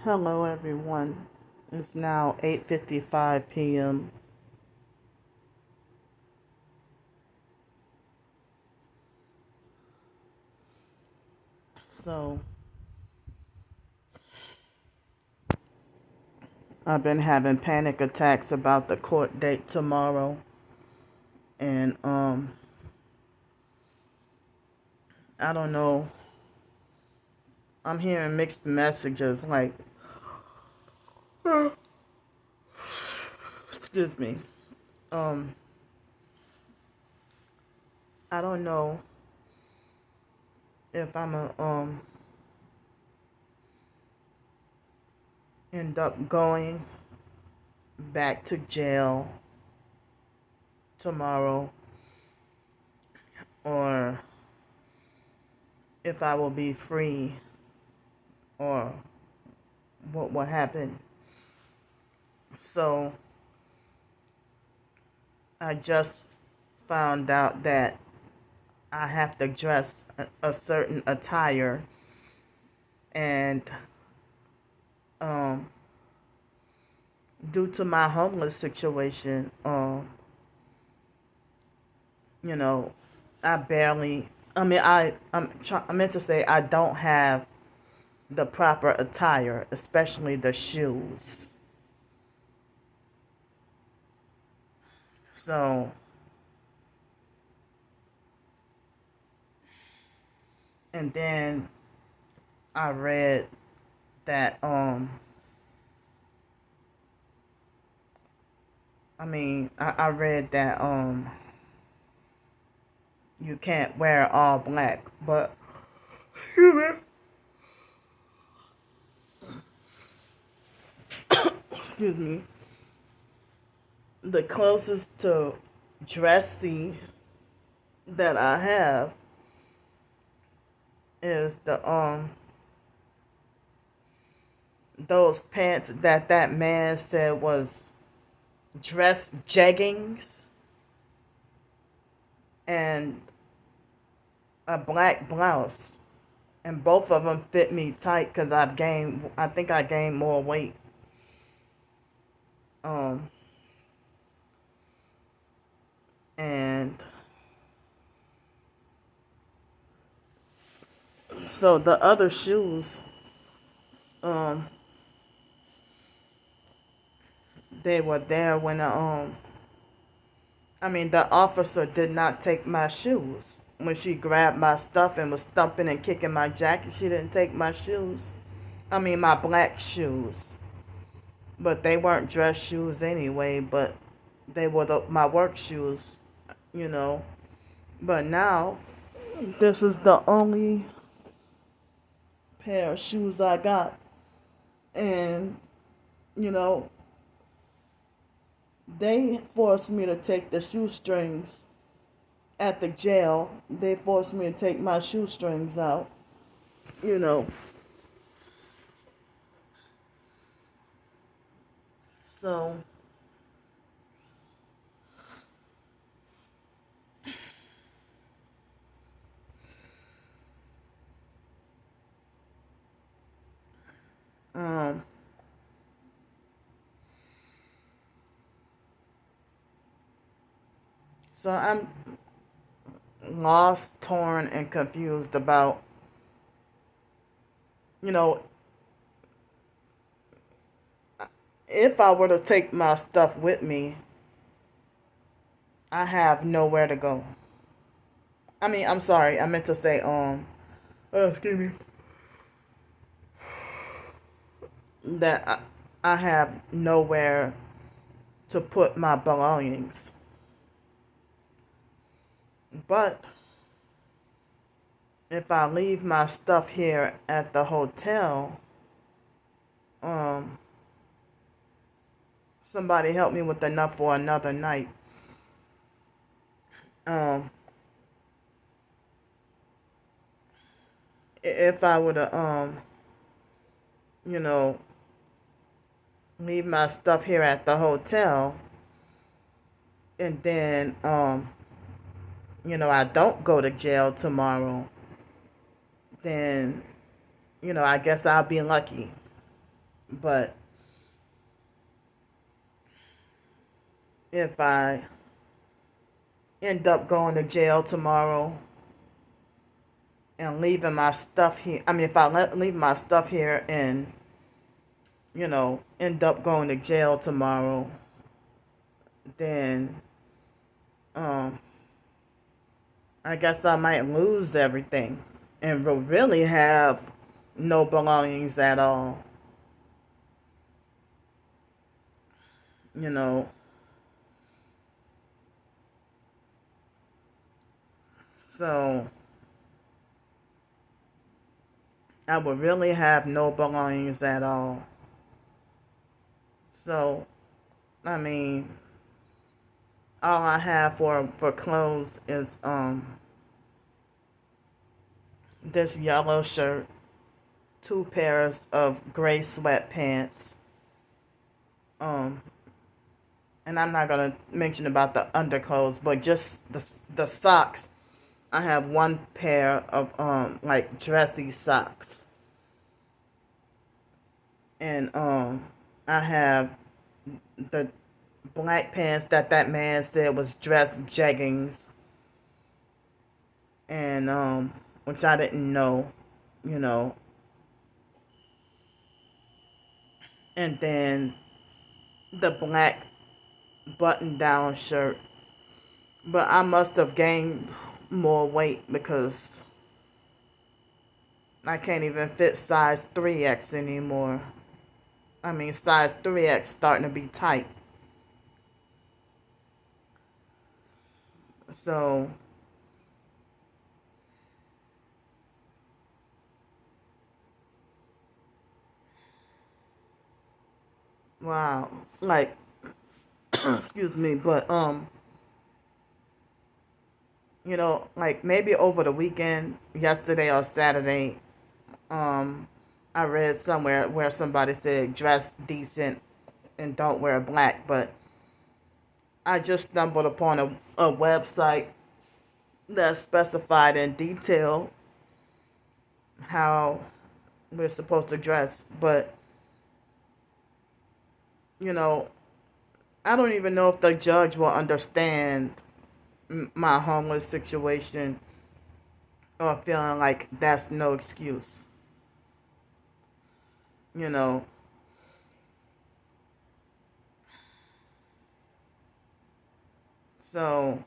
Hello everyone. It's now 8:55 p.m. So, I've been having panic attacks about the court date tomorrow and I don't know. I'm hearing mixed messages like excuse me. Um I don't know if I'm a end up going back to jail tomorrow or if I will be free or what will happen. So I just found out that I have to dress a certain attire, and um, due to my homeless situation, you know, I barely. I mean, I meant to say I don't have the proper attire, especially the shoes. So, and then I read that I read that you can't wear all black, but excuse me, the closest to dressy that I have is the those pants that man said was dress jeggings and a black blouse, and both of them fit me tight because I think I gained more weight. Um, and so the other shoes, um, they were there when the officer did not take my shoes. When she grabbed my stuff and was stumping and kicking my jacket, she didn't take my shoes. My black shoes. But they weren't dress shoes anyway, but they were my work shoes, you know. But now, this is the only pair of shoes I got. And, you know, they forced me to take the shoestrings at the jail. They forced me to take my shoestrings out, you know. So, um, so I'm lost, torn, and confused about, you know, if I were to take my stuff with me, I have nowhere to go. I'm sorry. I meant to say, excuse me, that I have nowhere to put my belongings. But if I leave my stuff here at the hotel, um, somebody help me with enough for another night. Um, if I were to, you know, leave my stuff here at the hotel, and then, I don't go to jail tomorrow, then, I guess I'll be lucky. But if I end up going to jail tomorrow and leaving my stuff here, I mean, if I leave my stuff here and, end up going to jail tomorrow, then um, I guess I might lose everything and will really have no belongings at all. You know, so I would really have no belongings at all. So, I mean, all I have for clothes is this yellow shirt, two pairs of gray sweatpants, um, and I'm not gonna mention about the underclothes, but just the socks. I have one pair of like dressy socks, and I have the black pants that man said was dress jeggings, and which I didn't know, you know, and then the black button down shirt. But I must have gained more weight because I can't even fit size 3X anymore. I mean, size 3X starting to be tight. So, wow. Like, excuse me, but, like maybe over the weekend, yesterday or Saturday, um, I read somewhere where somebody said dress decent and don't wear black, but I just stumbled upon a website that specified in detail how we're supposed to dress. But, you know, I don't even know if the judge will understand my homeless situation or feeling like that's no excuse. You know, so,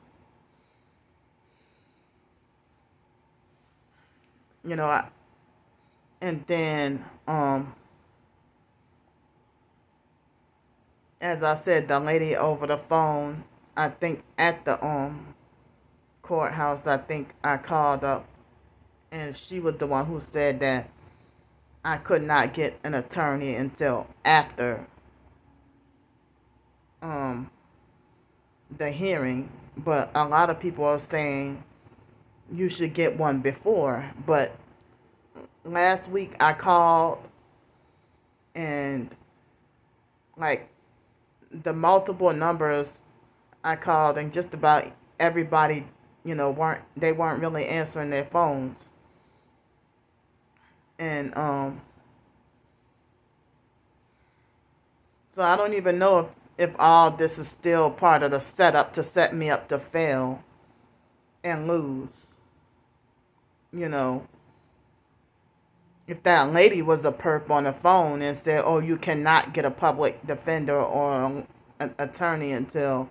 you know, and then, as I said, the lady over the phone, I think at the courthouse, I think I called up, and she was the one who said that I could not get an attorney until after um the hearing. But a lot of people are saying you should get one before. But last week I called, and like the multiple numbers I called, and just about everybody, weren't really answering their phones. And so I don't even know if all this is still part of the setup to set me up to fail and lose. You know, if that lady was a perp on the phone and said, "Oh, you cannot get a public defender or an attorney until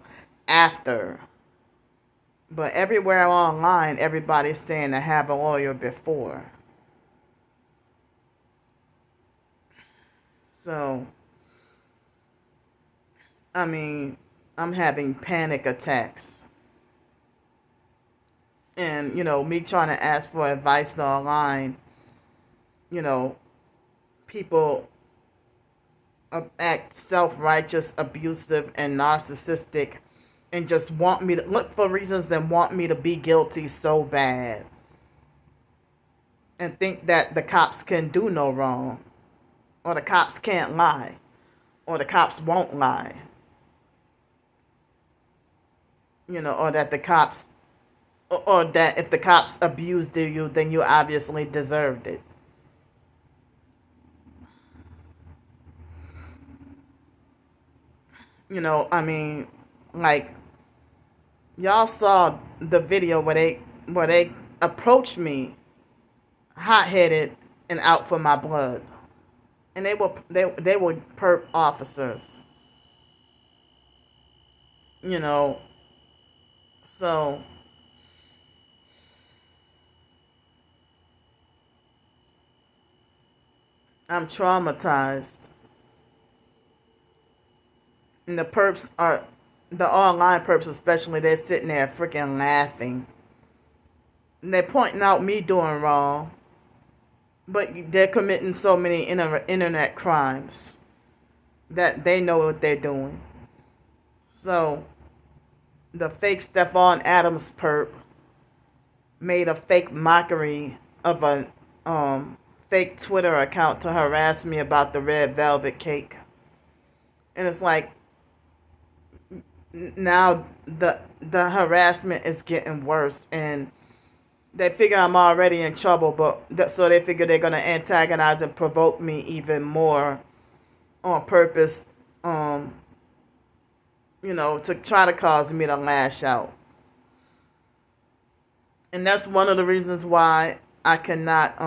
after." But everywhere online, everybody's saying to have a lawyer before. So, I mean, I'm having panic attacks. And, me trying to ask for advice online, you know, people act self-righteous, abusive, and narcissistic, and just want me to look for reasons and want me to be guilty so bad, and think that the cops can do no wrong, or the cops can't lie, or the cops won't lie, or that the cops, or that if the cops abused you, then you obviously deserved it. I mean, like, y'all saw the video where they approached me hot-headed and out for my blood. And they were perp officers. You know, so I'm traumatized. And the online perps especially, they're sitting there freaking laughing. And they're pointing out me doing wrong. But they're committing so many internet crimes that they know what they're doing. So, the fake Stephon Adams perp made a fake mockery of a fake Twitter account to harass me about the red velvet cake. And it's like, now the harassment is getting worse, and they figure I'm already in trouble, but so they figure they're gonna antagonize and provoke me even more on purpose, to try to cause me to lash out. And that's one of the reasons why I cannot,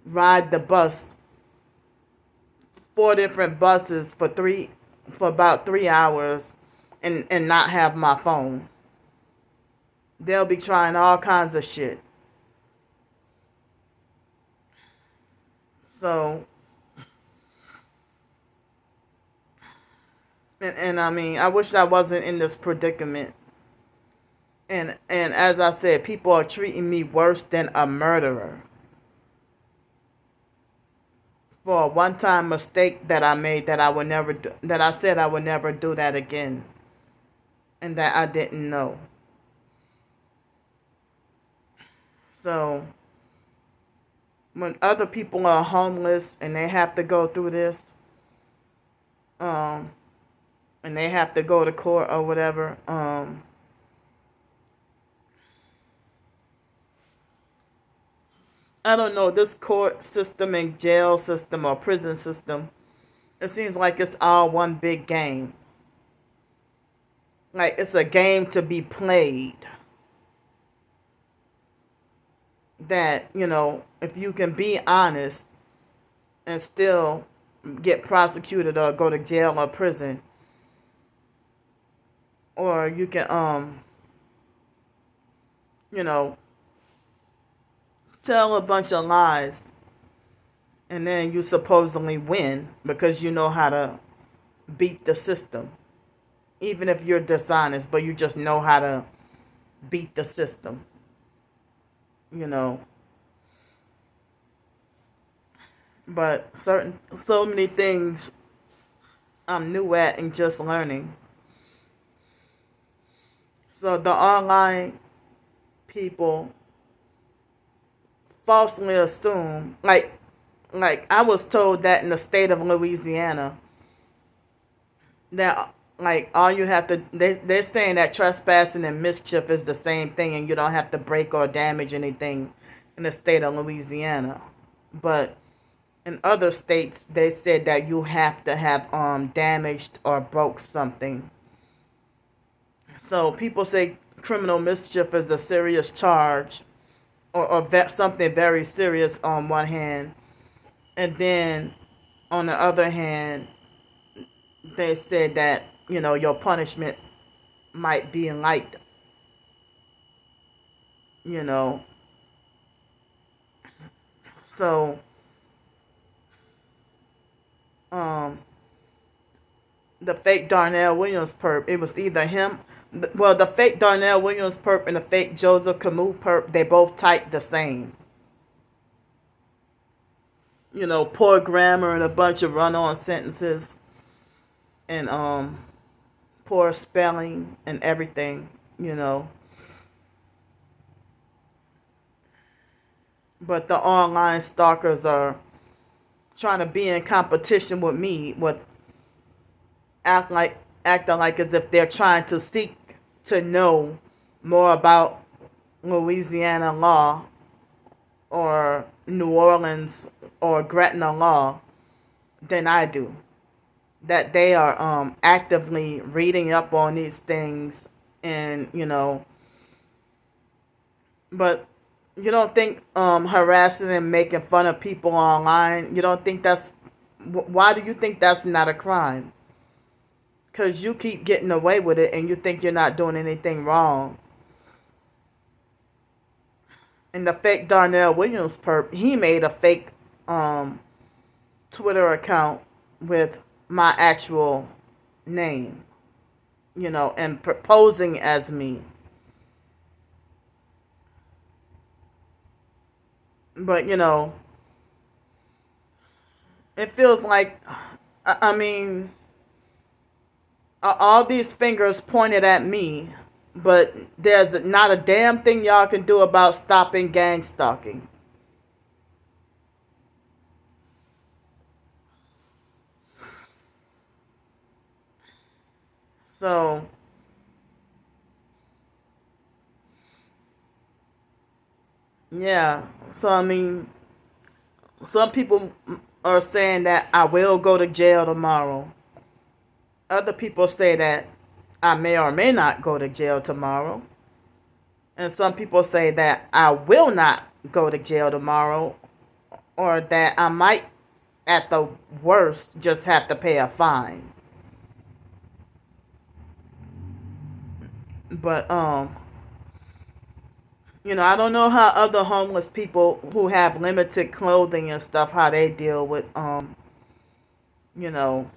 ride the bus, 4 different buses for about 3 hours, and not have my phone. They'll be trying all kinds of shit. So, and I mean, I wish I wasn't in this predicament. And as I said, people are treating me worse than a murderer for a one-time mistake that I made, that I would never do, that I said I would never do that again, and that I didn't know. So, when other people are homeless and they have to go through this, and they have to go to court or whatever, I don't know, this court system and jail system or prison system, it seems like it's all one big game. Like, it's a game to be played. That, if you can be honest and still get prosecuted or go to jail or prison, or you can, tell a bunch of lies and then you supposedly win because you know how to beat the system. Even if you're dishonest, but you just know how to beat the system. But so many things I'm new at and just learning. So the online people falsely assume, like I was told that in the state of Louisiana, that like all you have to, they're saying that trespassing and mischief is the same thing, and you don't have to break or damage anything in the state of Louisiana. But in other states, they said that you have to have damaged or broke something. So people say criminal mischief is a serious charge, or something very serious on one hand, and then on the other hand, they said that your punishment might be light. So the fake Darnell Williams perp, it was either him. Well, the fake Darnell Williams perp and the fake Joseph Camus perp, they both typed the same. Poor grammar and a bunch of run-on sentences, and poor spelling and everything. But the online stalkers are trying to be in competition with me, with acting like as if they're trying to seek to know more about Louisiana law or New Orleans or Gretna law than I do. That they are actively reading up on these things, and but you don't think harassing and making fun of people online, you don't think that's, why do you think that's not a crime? Because you keep getting away with it and you think you're not doing anything wrong. And the fake Darnell Williams perp, he made a fake Twitter account with my actual name, and proposing as me. But, it feels like, I mean, all these fingers pointed at me, but there's not a damn thing y'all can do about stopping gang stalking. So, yeah. So, I mean, some people are saying that I will go to jail tomorrow. Other people say that I may or may not go to jail tomorrow. And some people say that I will not go to jail tomorrow, or that I might, at the worst, just have to pay a fine. But, I don't know how other homeless people who have limited clothing and stuff, how they deal with, you know,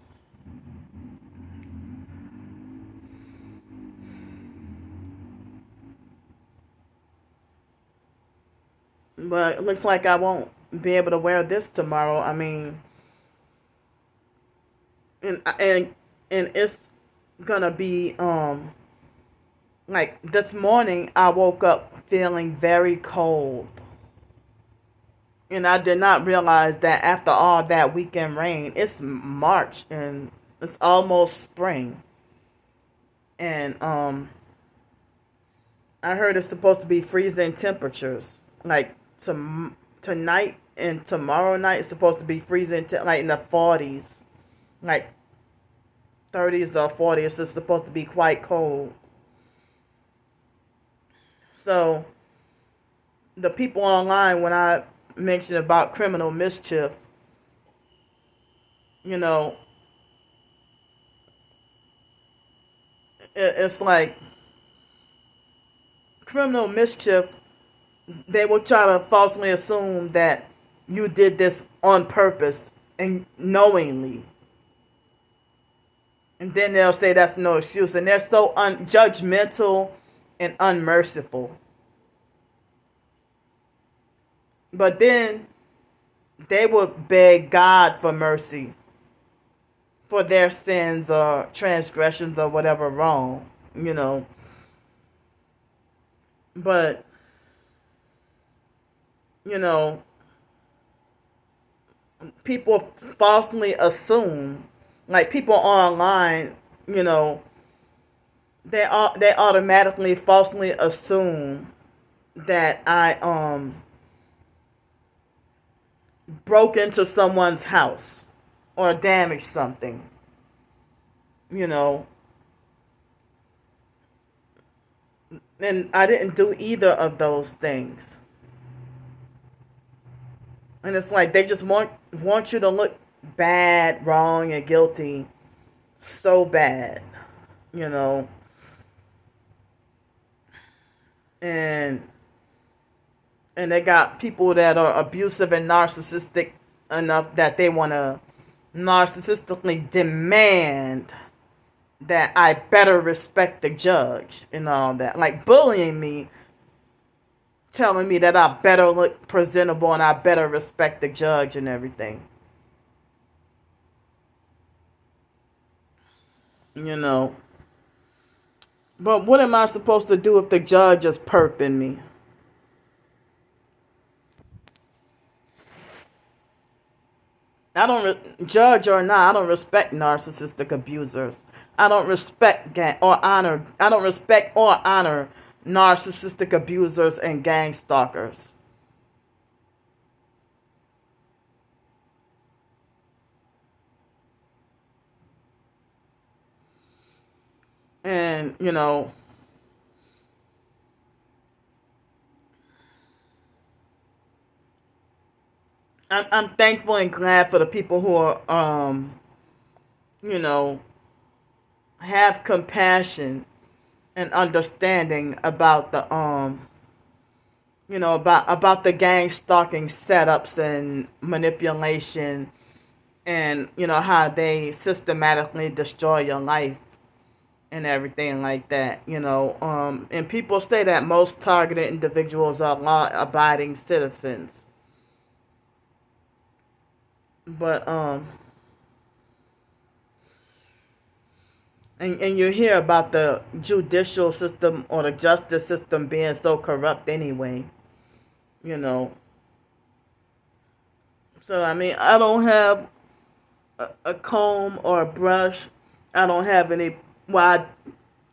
but it looks like I won't be able to wear this tomorrow. I mean, and it's gonna be, like this morning I woke up feeling very cold. And I did not realize that after all that weekend rain, it's March and it's almost spring. And I heard it's supposed to be freezing temperatures. Like tonight and tomorrow night it's supposed to be freezing like in the 40s. Like 30s or 40s. It's supposed to be quite cold. So the people online, when I mentioned about criminal mischief, you know, it's like criminal mischief, they will try to falsely assume that you did this on purpose and knowingly. And then they'll say that's no excuse. And they're so judgmental and unmerciful. But then they would beg God for mercy for their sins or transgressions or whatever wrong, But, people falsely assume, like people online, they automatically falsely assume that I broke into someone's house or damaged something, and I didn't do either of those things. And it's like they just want you to look bad, wrong, and guilty so bad, and they got people that are abusive and narcissistic enough that they want to narcissistically demand that I better respect the judge and all that. Like bullying me, telling me that I better look presentable and I better respect the judge and everything. But what am I supposed to do if the judge is perping me? I don't judge or not. I don't respect narcissistic abusers. I don't respect or honor. I don't respect or honor narcissistic abusers and gang stalkers. And, I'm thankful and glad for the people who are, you know, have compassion and understanding about the, about the gang stalking setups and manipulation, and, how they systematically destroy your life and everything like that. And people say that most targeted individuals are law-abiding citizens, but and you hear about the judicial system or the justice system being so corrupt anyway, you know. So I mean, I don't have a comb or a brush. I don't have any. Well,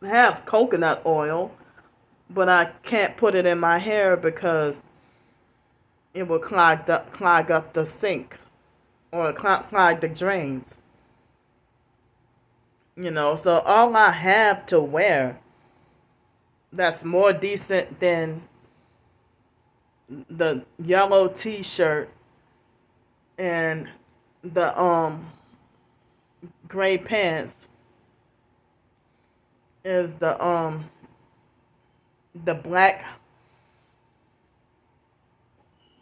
I have coconut oil, but I can't put it in my hair because it will clog up the sink or clog the drains. So all I have to wear that's more decent than the yellow T-shirt and the gray pants is the black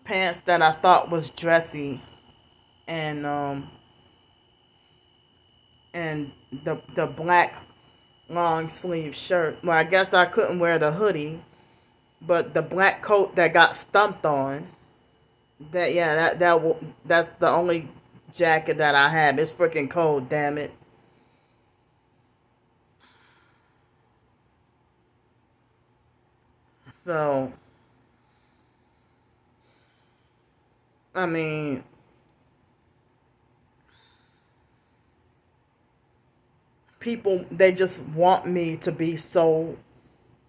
pants that I thought was dressy, and and the black long sleeve shirt. Well, I guess I couldn't wear the hoodie, but the black coat that got stumped on. That's the only jacket that I have. It's freaking cold, damn it. So I mean, people, they just want me to be so,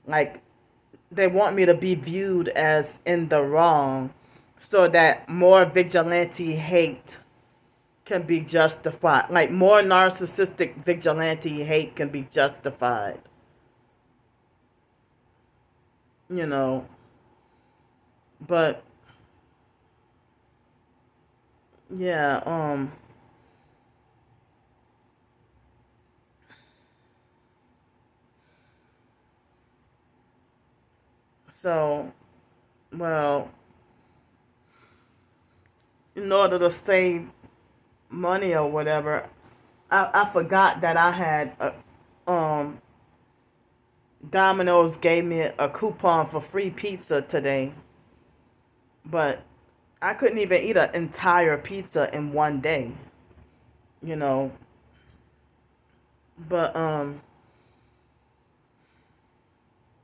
like, they want me to be viewed as in the wrong so that more vigilante hate can be justified. Like, more narcissistic vigilante hate can be justified. You know, but yeah, so, well, in order to save money or whatever, I forgot that I had Domino's gave me a coupon for free pizza today, but I couldn't even eat an entire pizza in one day, you know. But I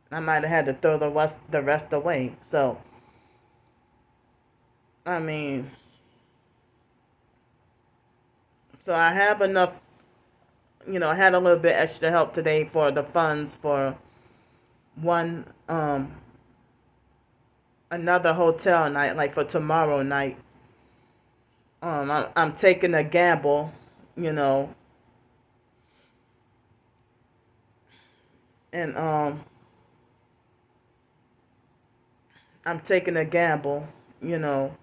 might have had to throw the rest away. So I mean, so I have enough. I had a little bit extra help today for the funds for one another hotel night, like for tomorrow night. I'm taking a gamble, you know, and I'm taking a gamble, you know.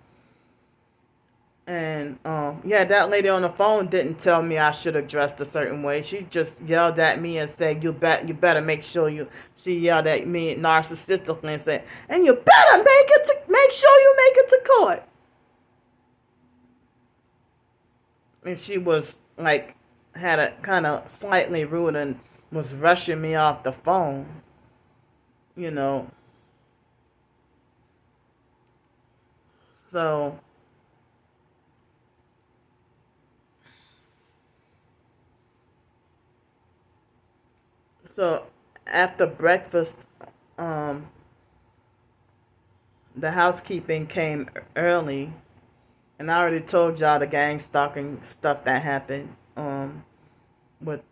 And yeah, that lady on the phone didn't tell me I should have dressed a certain way. She just yelled at me and said, you better make sure you." She yelled at me narcissistically and said, "And you better make sure you make it to court." And she was like, had a kind of slightly rude and was rushing me off the phone, you know. So so after breakfast, um, the housekeeping came early, and I already told y'all the gang stalking stuff that happened. With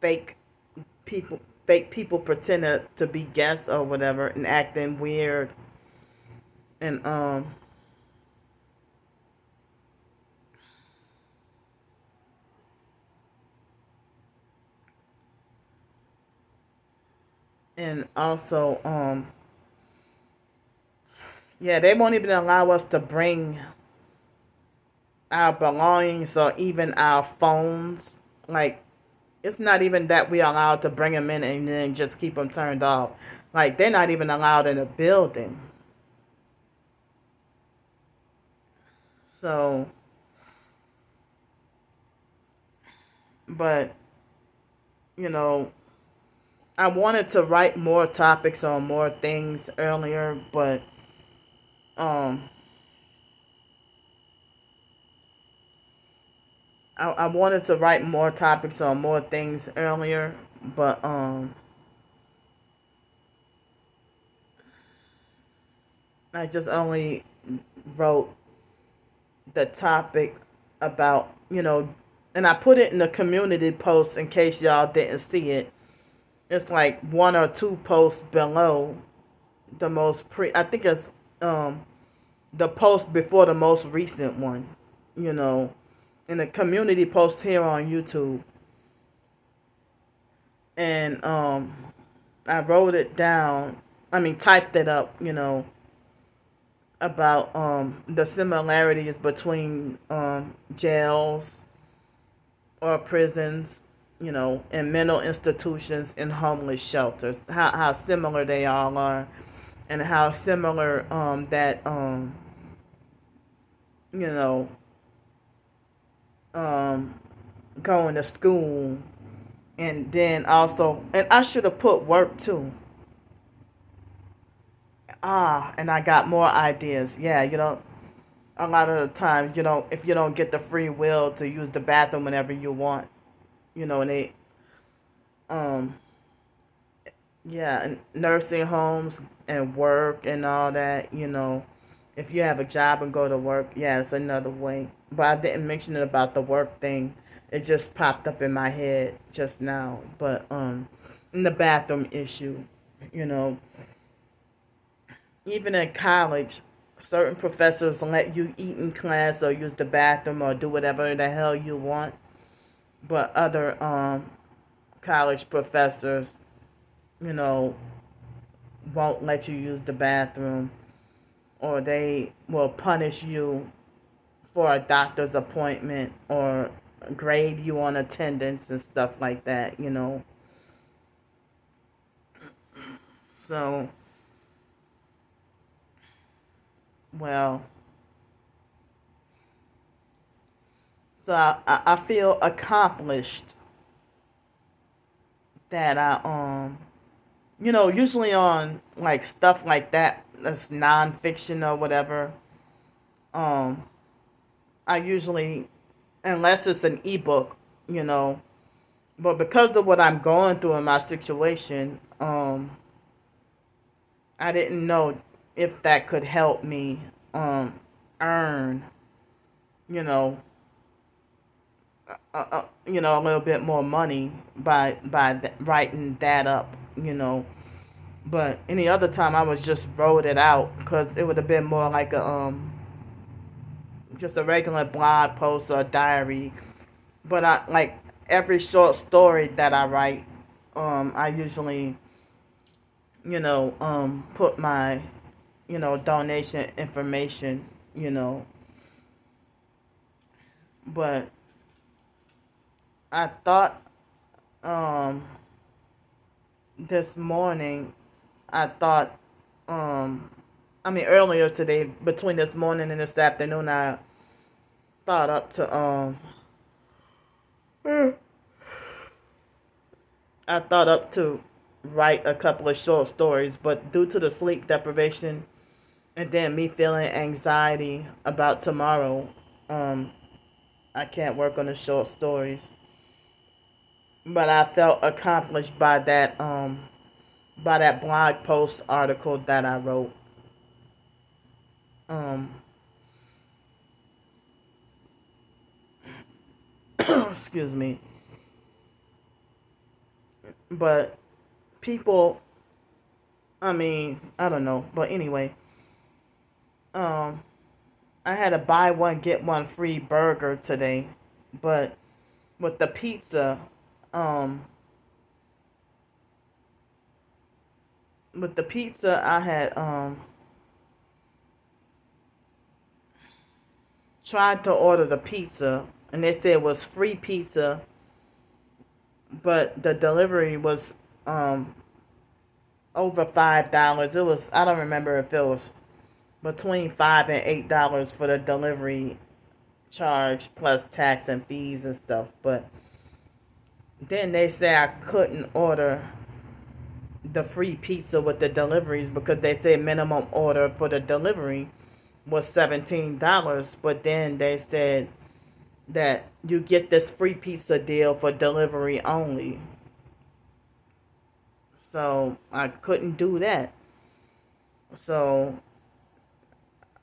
fake fake people pretending to be guests or whatever and acting weird, and And also, yeah, they won't even allow us to bring our belongings or even our phones. Like, it's not even that we are allowed to bring them in and then just keep them turned off. Like, they're not even allowed in the building. So, but, you know, I wanted to write more topics on more things earlier, but, um, I wanted to write more topics on more things earlier, but, I just only wrote the topic about, and I put it in the community post in case y'all didn't see it. It's like one or two posts below the I think it's the post before the most recent one, you know, in the community post here on YouTube. And I wrote it down, typed it up, about the similarities between jails or prisons, and mental institutions and homeless shelters. How similar they all are, and how similar that you know um, going to school, and then also, and I should have put work too. And I got more ideas. Yeah, a lot of the times, if you don't get the free will to use the bathroom whenever you want, and they, um, yeah, and nursing homes and work and all that, if you have a job and go to work, yeah, it's another way. But I didn't mention it about the work thing. It just popped up in my head just now. But in the bathroom issue, you know, even in college, certain professors let you eat in class or use the bathroom or do whatever the hell you want. But other college professors, you know, won't let you use the bathroom, or they will punish you for a doctor's appointment or grade you on attendance and stuff like that. So, well, so I feel accomplished that usually on like stuff like that's nonfiction or whatever, um, I usually, unless it's an ebook, you know, but because of what I'm going through in my situation, I didn't know if that could help me earn, you know, a little bit more money by writing that up, But any other time, I would just wrote it out because it would have been more like a just a regular blog post or a diary. But I like every short story that I write, I usually put my donation information, but I thought um this morning I thought earlier today, between this morning and this afternoon, I thought up to I thought up to write a couple of short stories, but due to the sleep deprivation and then me feeling anxiety about tomorrow, um I can't work on the short stories. But I felt accomplished by that blog post article that I wrote. Um excuse me. But people, I don't know. But anyway, um I had a buy one get one free burger today, but with the pizza, um with the pizza, I had tried to order the pizza, and they said it was free pizza, but the delivery was over $5. It was, I don't remember if it was between $5 and $8 for the delivery charge plus tax and fees and stuff. But then they say I couldn't order the free pizza with the deliveries because they say minimum order for the delivery was $17. But then they said that you get this free pizza deal for delivery only. So I couldn't do that. So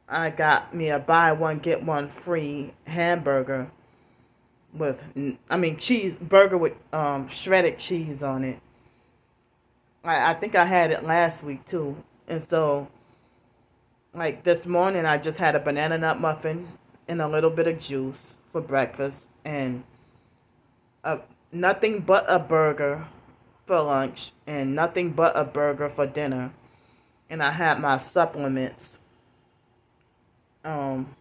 I got me a buy one get one free hamburger with, I mean, cheese burger with shredded cheese on it. I think I had it last week too. And so like this morning I just had a banana nut muffin and a little bit of juice for breakfast, and nothing but a burger for lunch and nothing but a burger for dinner. And I had my supplements. Um,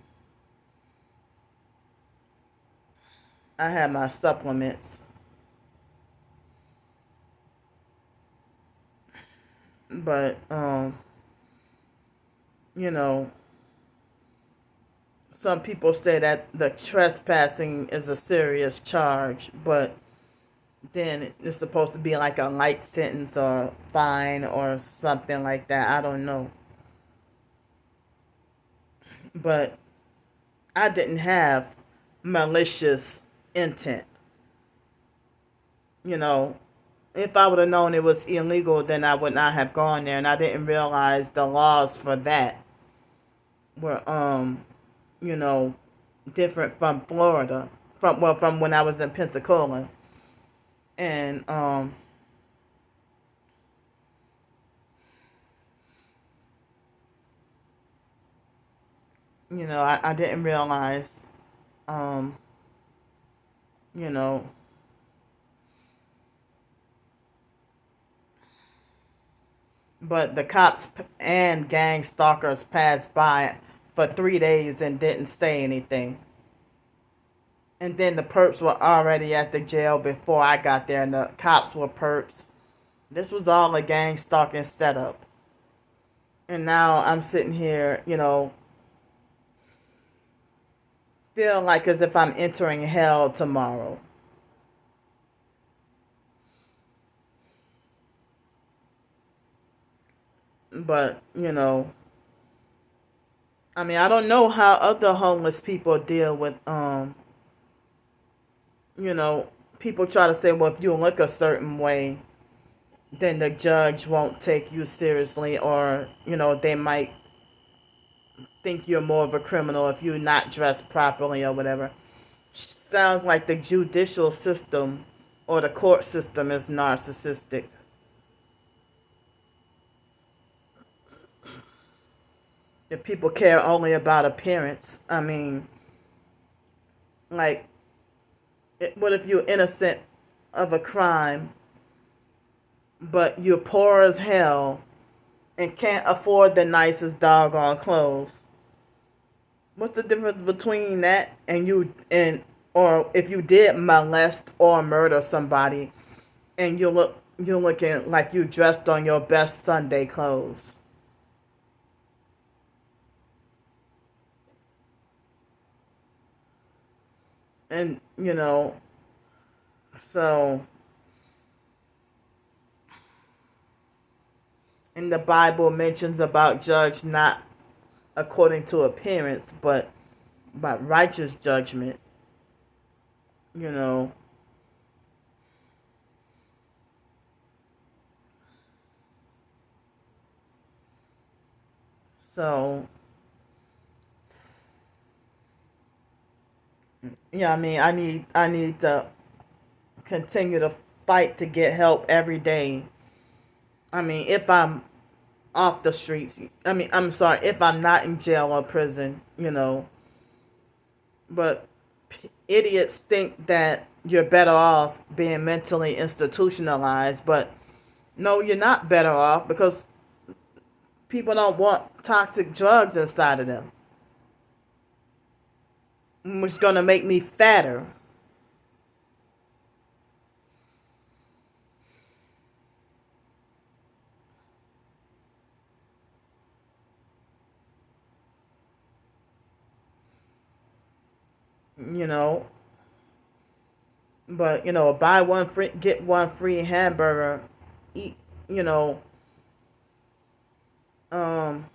I had my supplements, but you know, some people say that the trespassing is a serious charge, but then it's supposed to be like a light sentence or fine or something like that. I don't know. But I didn't have malicious intent. You know, if I would have known it was illegal, then I would not have gone there. And I didn't realize the laws for that were, you know, different from Florida, from when I was in Pensacola. And, you know, I didn't realize, um, you know, but the cops and gang stalkers passed by for 3 days and didn't say anything. And then the perps were already at the jail before I got there, and the cops were perps. This was all a gang stalking setup. And now I'm sitting here, you know, feel like as if I'm entering hell tomorrow. But, you know, I mean, I don't know how other homeless people deal with, you know, people try to say, well, if you look a certain way, then the judge won't take you seriously, or, you know, they might think you're more of a criminal if you're not dressed properly or whatever. Sounds like the judicial system or the court system is narcissistic. If people care only about appearance, I mean, like, what if you're innocent of a crime, but you're poor as hell and can't afford the nicest doggone clothes? What's the difference between that and or if you did molest or murder somebody and you're looking like you dressed on your best Sunday clothes? And you know, so in the Bible mentions about judge not according to appearance, but by righteous judgment. You know, so yeah, I mean, I need to continue to fight to get help every day. I mean, if I'm off the streets, I mean, I'm sorry, if I'm not in jail or prison, you know, but idiots think that you're better off being mentally institutionalized, but no, you're not better off, because People don't want toxic drugs inside of them, which is going to make me fatter. You know, but buy one free, get one free hamburger. Eat, you know, um,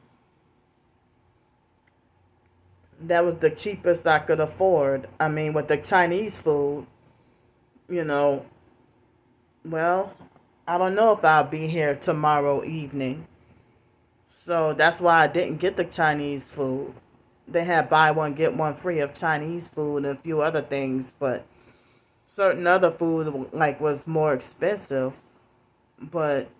that was the cheapest I could afford. I mean, with the Chinese food, you know, well, I don't know if I'll be here tomorrow evening. So that's why I didn't get the Chinese food. They had buy one, get one free of Chinese food and a few other things, but certain other food like was more expensive. But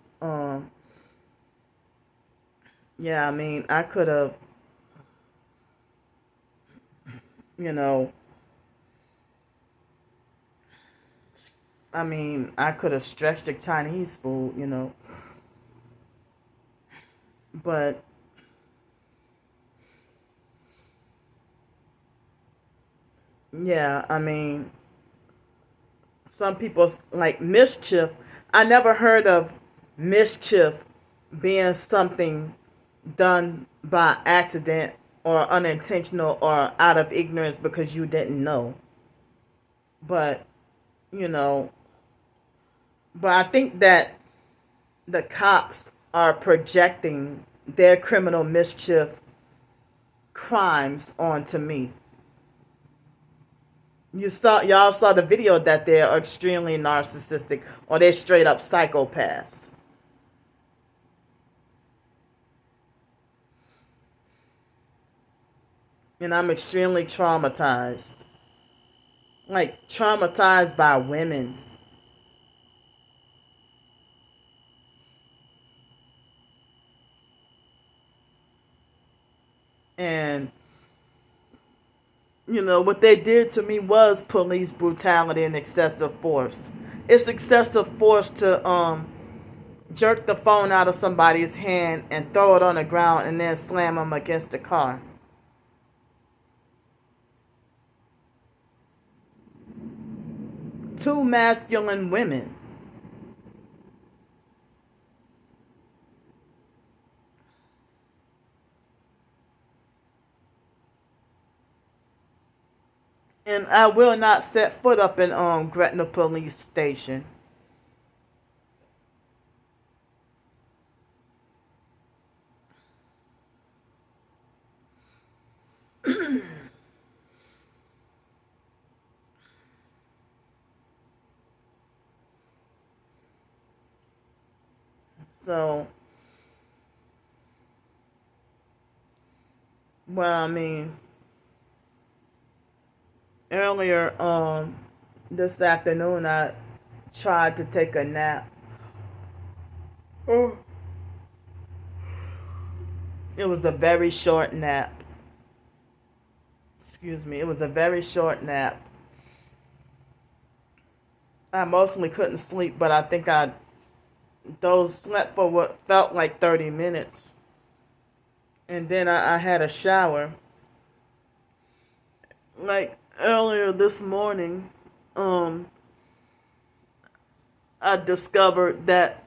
yeah, I mean, I could have, you know, I mean, I could have stretched the Chinese food, but yeah, I mean, some people like mischief. I never heard of mischief being something done by accident or unintentional or out of ignorance because you didn't know. But, you know, but I think that the cops are projecting their criminal mischief crimes onto me. Y'all saw the video that they're extremely narcissistic or they're straight up psychopaths. And I'm extremely traumatized. Like traumatized by women. And what they did to me was police brutality and excessive force. It's excessive force to jerk the phone out of somebody's hand and throw it on the ground and then slam them against the car. Two masculine women. And I will not set foot up in Gretna Police Station. So, well, I mean, earlier this afternoon I tried to take a nap. Oh. It was a very short nap. Excuse me. It was a very short nap. I mostly couldn't sleep, but I think I slept for what felt like 30 minutes. And then I had a shower. Like earlier this morning, I discovered that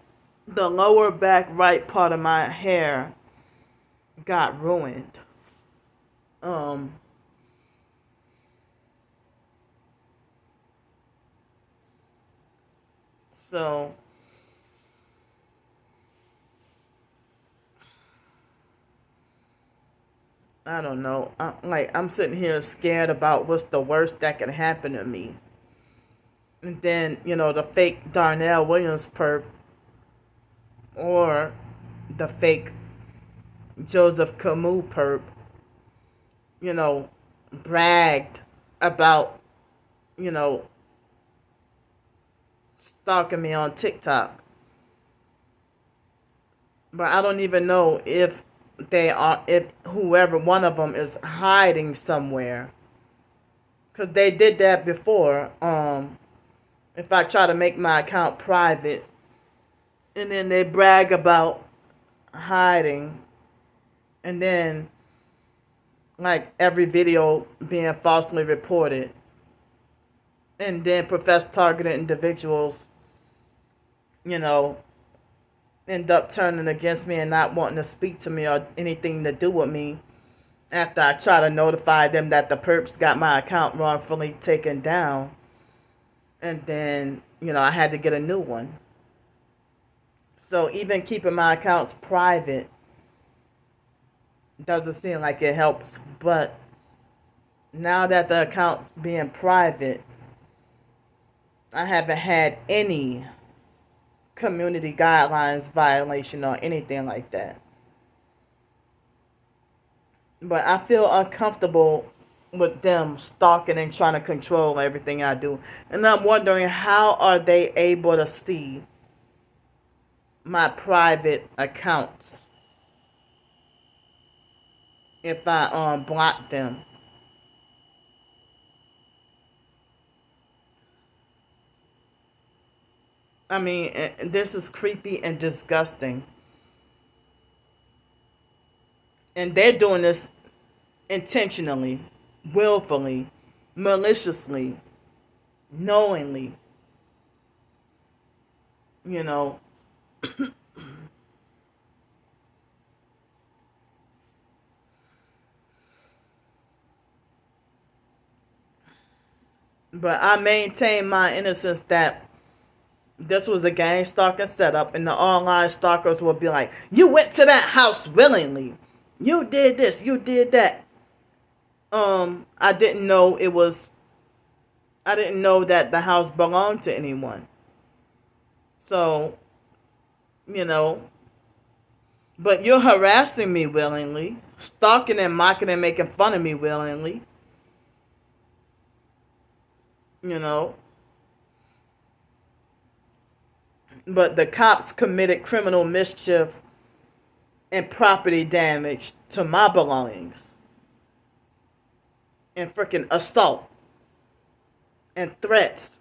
the lower back right part of my hair got ruined. Um, so I don't know. I'm sitting here scared about what's the worst that could happen to me. And then, the fake Darnell Williams perp or the fake Joseph Camus perp, bragged about, you know, stalking me on TikTok. But I don't even know if if whoever one of them is hiding somewhere. Because they did that before. If I try to make my account private, and then they brag about hiding, And then, like, every video being falsely reported. And then profess targeted individuals, you know, end up turning against me and not wanting to speak to me or anything to do with me after I try to notify them that the perps got my account wrongfully taken down. And then, I had to get a new one. So even keeping my accounts private doesn't seem like it helps. But now that the account's being private, I haven't had any community guidelines violation or anything like that. But I feel uncomfortable with them stalking and trying to control everything I do. And I'm wondering, how are they able to see my private accounts if I block them? I mean, this is creepy and disgusting. And they're doing this intentionally, willfully, maliciously, knowingly. You know. But I maintain my innocence that this was a gang stalking setup, and the online stalkers will be like, "You went to that house willingly. You did this. You did that." I didn't know it was. I didn't know that the house belonged to anyone. So, you know, but you're harassing me willingly, stalking and mocking and making fun of me willingly. You know, but the cops committed criminal mischief and property damage to my belongings, and freaking assault and threats.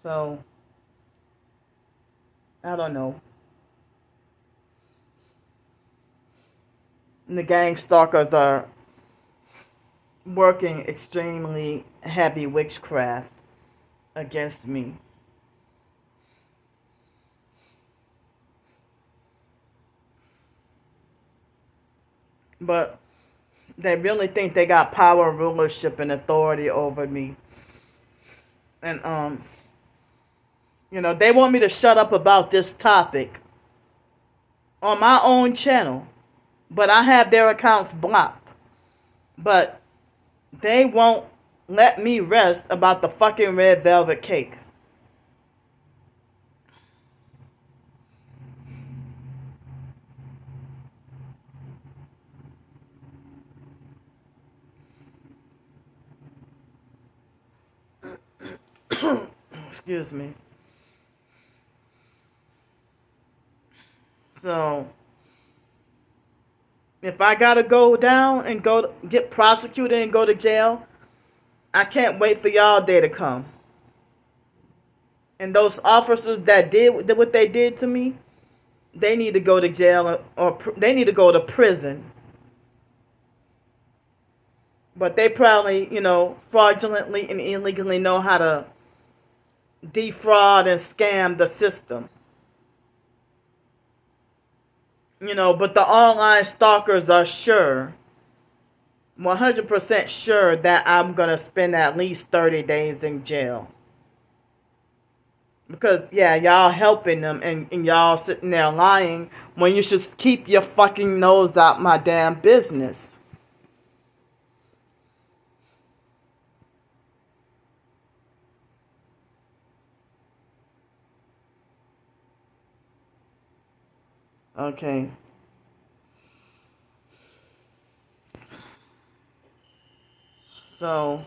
So, I don't know. And the gang stalkers are working extremely heavy witchcraft against me. But they really think they got power, rulership, and authority over me. And they want me to shut up about this topic on my own channel, but I have their accounts blocked. But they won't let me rest about the fucking red velvet cake. Excuse me. So, if I gotta go down and get prosecuted and go to jail, I can't wait for y'all day to come. And those officers that did what they did to me, they need to go to jail or they need to go to prison. But they probably, fraudulently and illegally know how to defraud and scam the system. But the online stalkers are sure, 100% sure that I'm going to spend at least 30 days in jail. Because, yeah, y'all helping them and y'all sitting there lying when you should keep your fucking nose out my damn business. Okay. So,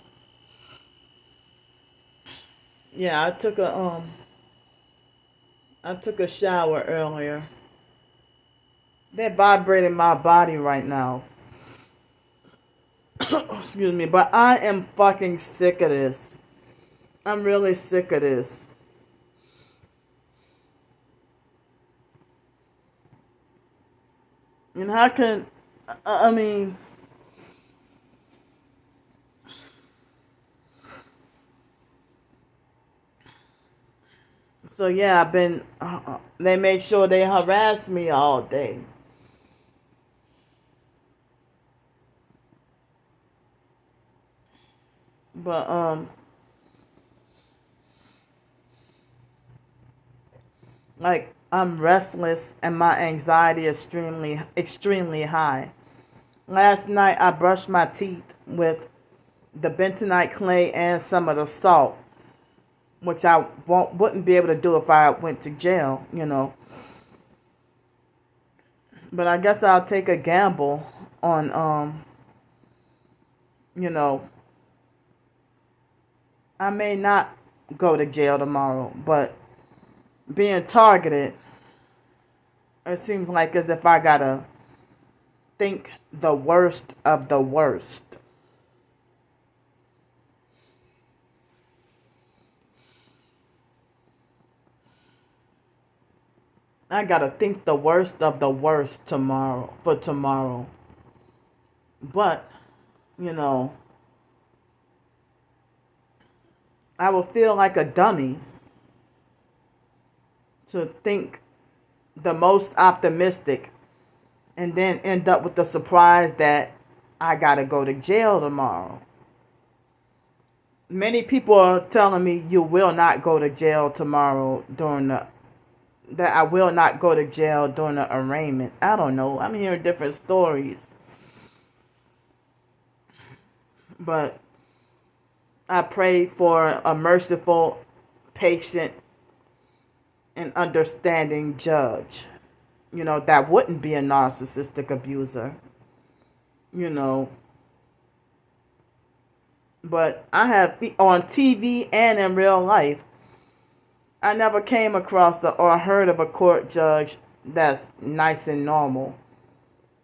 yeah, I took a shower earlier. They're vibrating my body right now. Excuse me, but I am fucking sick of this. I'm really sick of this. And how can, I mean, so yeah, I've been, they make sure they harass me all day. But, like, I'm restless and my anxiety is extremely high. Last night I brushed my teeth with the bentonite clay and some of the salt, which I wouldn't be able to do if I went to jail, you know. But I guess I'll take a gamble on, you know, I may not go to jail tomorrow, but being targeted, it seems like as if I gotta think the worst of the worst. I gotta think the worst of the worst for tomorrow. But, you know, I will feel like a dummy to think the most optimistic and then end up with the surprise that I gotta go to jail tomorrow. Many people are telling me you will not go to jail tomorrow that I will not go to jail during the arraignment. I don't know. I'm hearing different stories. But I pray for a merciful, patient, and understanding judge. You know, that wouldn't be a narcissistic abuser. You know. But I have, on TV and in real life, I never came across or heard of a court judge that's nice and normal.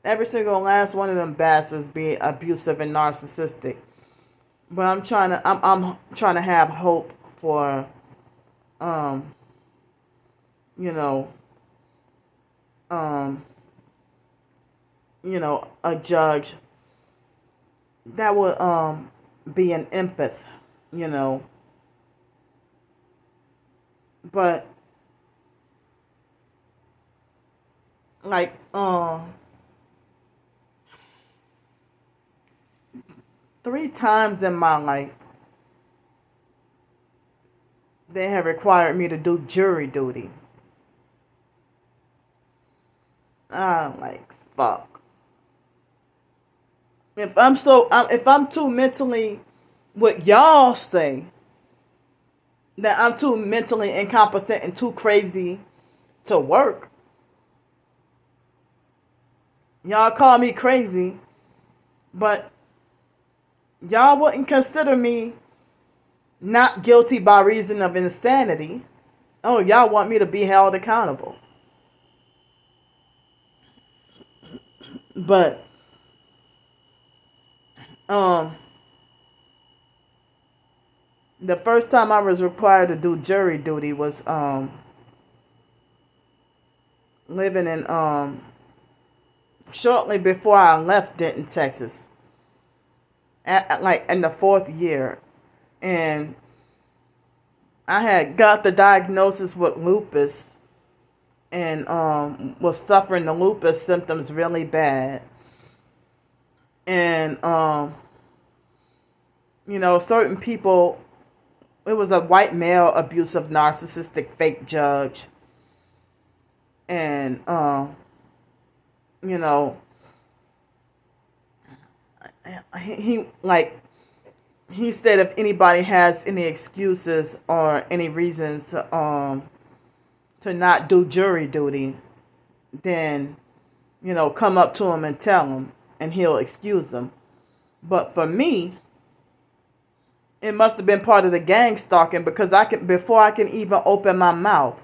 Every single last one of them bastards be abusive and narcissistic. But I'm trying to have hope for, um, you know, um, a judge that would be an empath, you know. But like 3 times in my life they have required me to do jury duty. I'm like, fuck. If I'm too mentally, what y'all say, that I'm too mentally incompetent and too crazy to work. Y'all call me crazy, but y'all wouldn't consider me not guilty by reason of insanity. Oh, y'all want me to be held accountable. But the first time I was required to do jury duty was living in shortly before I left Denton, Texas. Like in the 4th year, and I had got the diagnosis with lupus, and was suffering the lupus symptoms really bad, and certain people. It was a white male abusive narcissistic fake judge, and he said if anybody has any excuses or any reasons to not do jury duty, then come up to him and tell him, and he'll excuse them. But for me, it must have been part of the gang stalking, because before I can even open my mouth,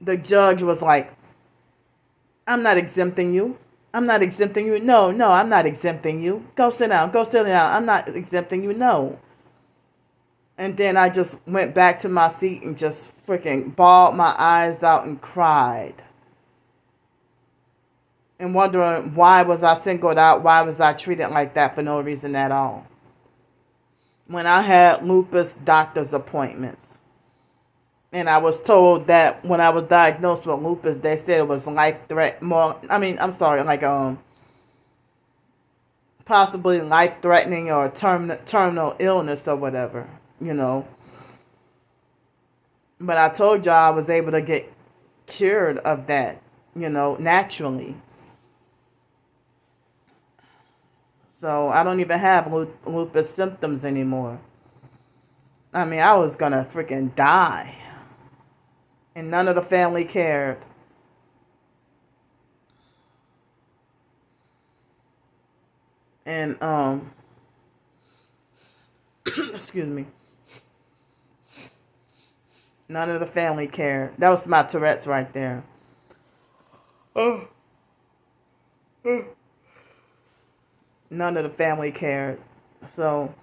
the judge was like, I'm not exempting you. I'm not exempting you. No, no, I'm not exempting you. Go sit down. Go sit down. I'm not exempting you. No. And then I just went back to my seat and just freaking bawled my eyes out and cried. And wondering, why was I singled out? Why was I treated like that for no reason at all? When I had lupus doctor's appointments. And I was told that when I was diagnosed with lupus, they said it was possibly life-threatening or terminal illness or whatever, you know. But I told y'all I was able to get cured of that, you know, naturally. So I don't even have lupus symptoms anymore. I mean, I was gonna freaking die. And none of the family cared. And, excuse me. None of the family cared. That was my Tourette's right there. Oh. None of the family cared. So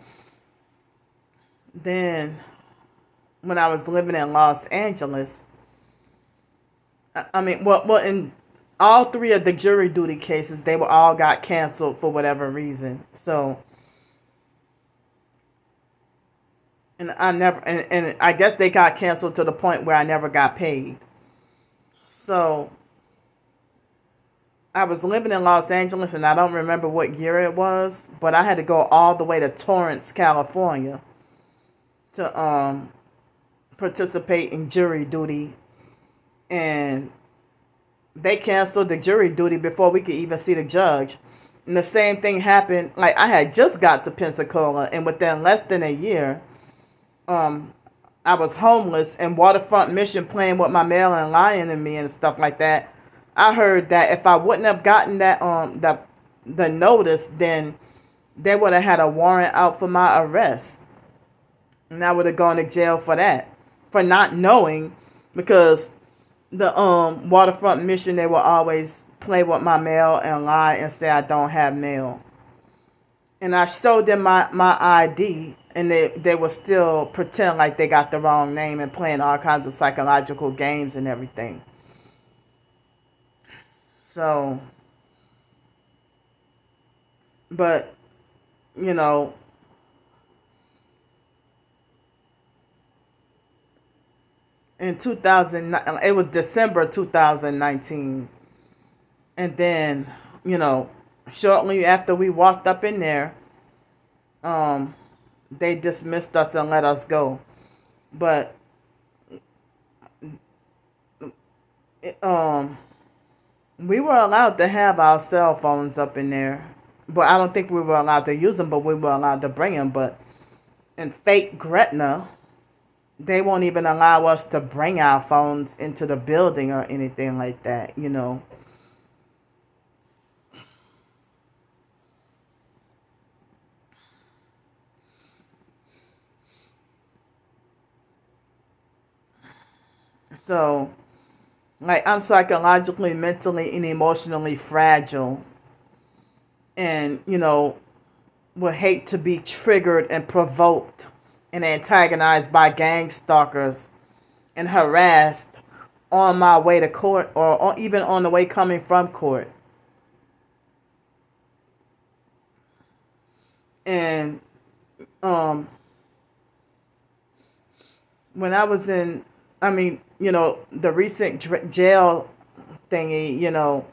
then when I was living in Los Angeles, in all three of the jury duty cases, they were all got canceled for whatever reason. So, and I guess they got canceled to the point where I never got paid. So, I was living in Los Angeles, and I don't remember what year it was, but I had to go all the way to Torrance, California to participate in jury duty. And they canceled the jury duty before we could even see the judge. And the same thing happened. Like, I had just got to Pensacola, and within less than a year, I was homeless, and Waterfront Mission playing with my mail and lying to me and stuff like that. I heard that if I wouldn't have gotten that the notice, then they would have had a warrant out for my arrest, and I would have gone to jail for that, for not knowing, because the Waterfront Mission, they will always play with my mail and lie and say I don't have mail. And I showed them my ID, and they will still pretend like they got the wrong name and playing all kinds of psychological games and everything. So, but, you know, in 2000, it was December 2019. And then, you know, shortly after we walked up in there, they dismissed us and let us go. But, we were allowed to have our cell phones up in there. But I don't think we were allowed to use them, but we were allowed to bring them. But in fake Gretna, they won't even allow us to bring our phones into the building or anything like that, you know. So, like, I'm psychologically, mentally, and emotionally fragile. And, you know, would hate to be triggered and provoked and antagonized by gang stalkers and harassed on my way to court, or even on the way coming from court. And when I was in, you know, the recent jail thingy, you know,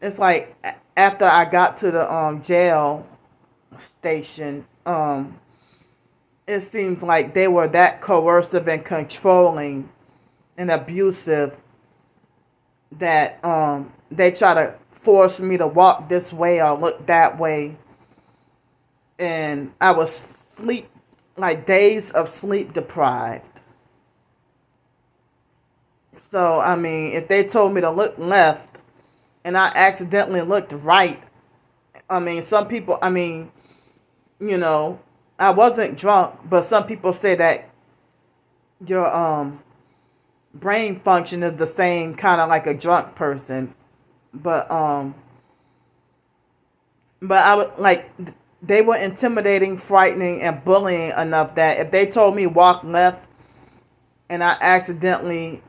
it's like after I got to the jail station, it seems like they were that coercive and controlling and abusive that they try to force me to walk this way or look that way. And I was days of sleep deprived. So, I mean, if they told me to look left and I accidentally looked right, I mean, some people, you know, I wasn't drunk, but some people say that your brain function is the same kind of like a drunk person. But I would like they were intimidating, frightening, and bullying enough that if they told me walk left and I accidentally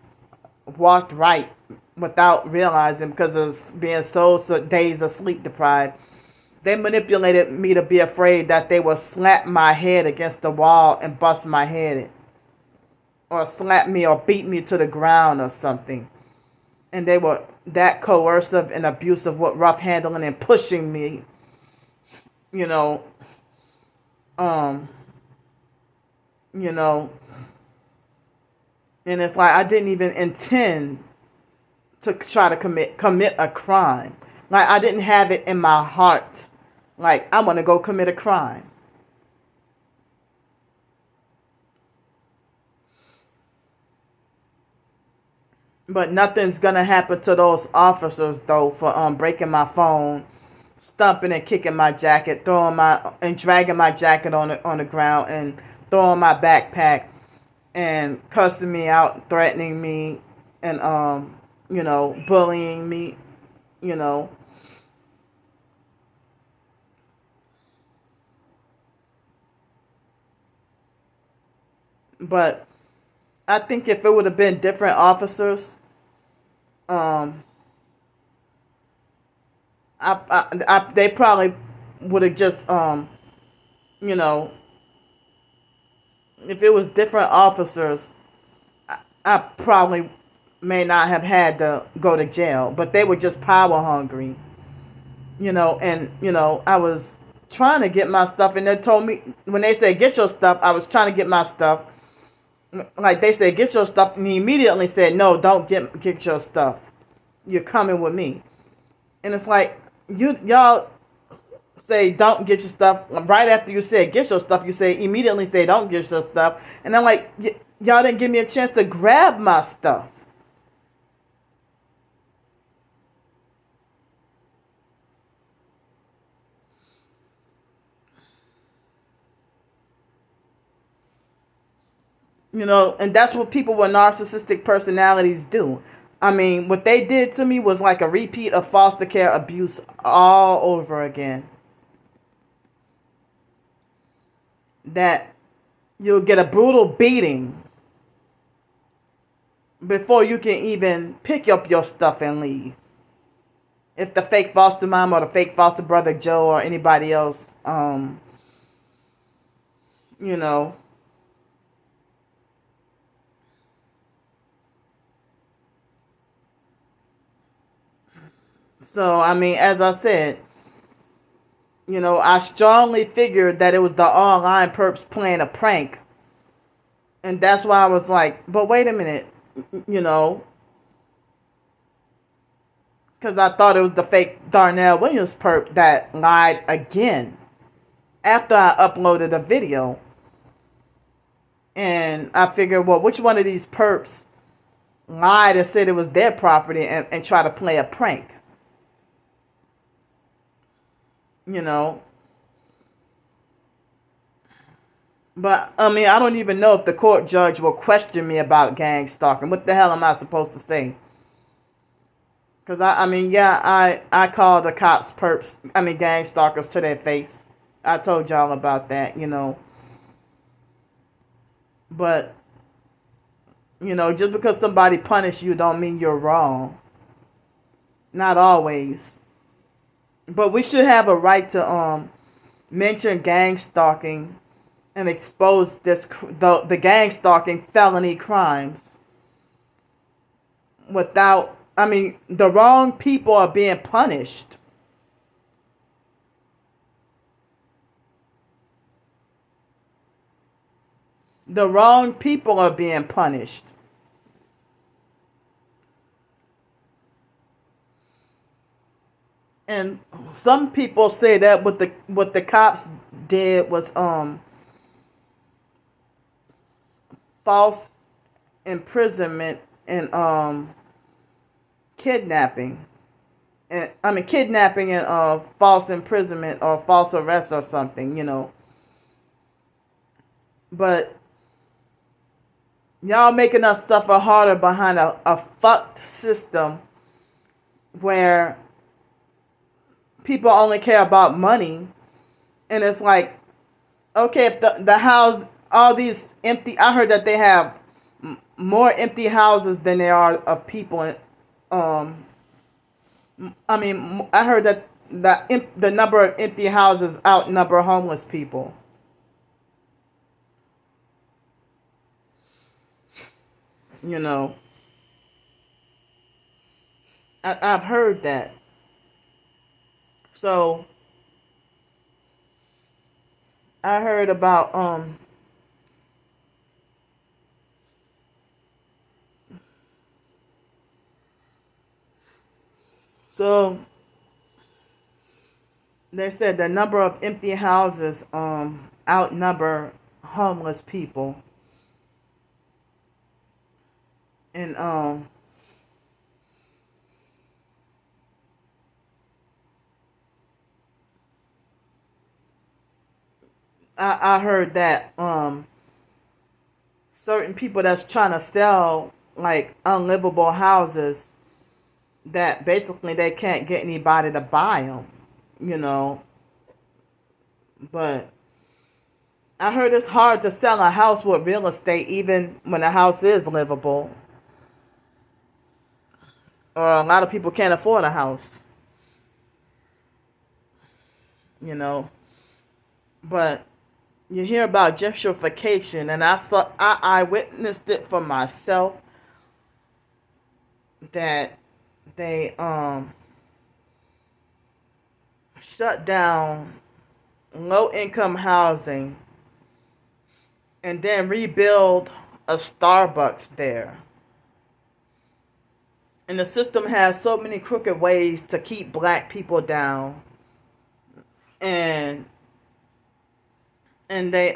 walked right without realizing because of being so dazed or sleep deprived, they manipulated me to be afraid that they would slap my head against the wall and bust my head in, or slap me or beat me to the ground or something. And they were that coercive and abusive with rough handling and pushing me, you know, um, you know, and it's like I didn't even intend to try to commit a crime. Like I didn't have it in my heart. Like I want to go commit a crime. But nothing's gonna happen to those officers though for breaking my phone, stumping and kicking my jacket, dragging my jacket on the ground and throwing my backpack and cussing me out, threatening me, and bullying me, you know. But I think if it would have been different officers, um, they probably would have just, you know, if it was different officers, I probably may not have had to go to jail. But they were just power hungry, and I was trying to get my stuff, and they told me when they said get your stuff, I was trying to get my stuff. Like they said, get your stuff, and he immediately said, no, don't get your stuff. You're coming with me. And it's like y'all say don't get your stuff. Right after you said get your stuff, you immediately say don't get your stuff. And I'm like, y'all didn't give me a chance to grab my stuff. And that's what people with narcissistic personalities do. I mean, what they did to me was like a repeat of foster care abuse all over again. That you'll get a brutal beating before you can even pick up your stuff and leave. If the fake foster mom or the fake foster brother Joe or anybody else, you know. So, I mean, as I said, I strongly figured that it was the online perps playing a prank. And that's why I was like, but wait a minute, because I thought it was the fake Darnell Williams perp that lied again after I uploaded a video. And I figured, well, which one of these perps lied and said it was their property and tried to play a prank? But, I mean, I don't even know if the court judge will question me about gang stalking. What the hell am I supposed to say? Because, I called the cops gang stalkers to their face. I told y'all about that, But, just because somebody punished you don't mean you're wrong. Not always. But we should have a right to mention gang stalking and expose the gang stalking felony crimes without, the wrong people are being punished. The wrong people are being punished. And some people say that what the cops did was false imprisonment and kidnapping. And kidnapping and false imprisonment or false arrest or something, But y'all making us suffer harder behind a fucked system where people only care about money, and it's like, okay, if the house, all these empty, I heard that they have more empty houses than there are of people. Um, I mean, I heard that the number of empty houses outnumber homeless people. You know, I've heard that. So I heard about so they said the number of empty houses outnumber homeless people, and I heard that certain people that's trying to sell like unlivable houses, that basically they can't get anybody to buy them, you know. But I heard it's hard to sell a house with real estate even when the house is livable, or a lot of people can't afford a house, you know. But you hear about gentrification, and I witnessed it for myself, that they shut down low income housing and then rebuild a Starbucks there. And the system has so many crooked ways to keep black people down, and they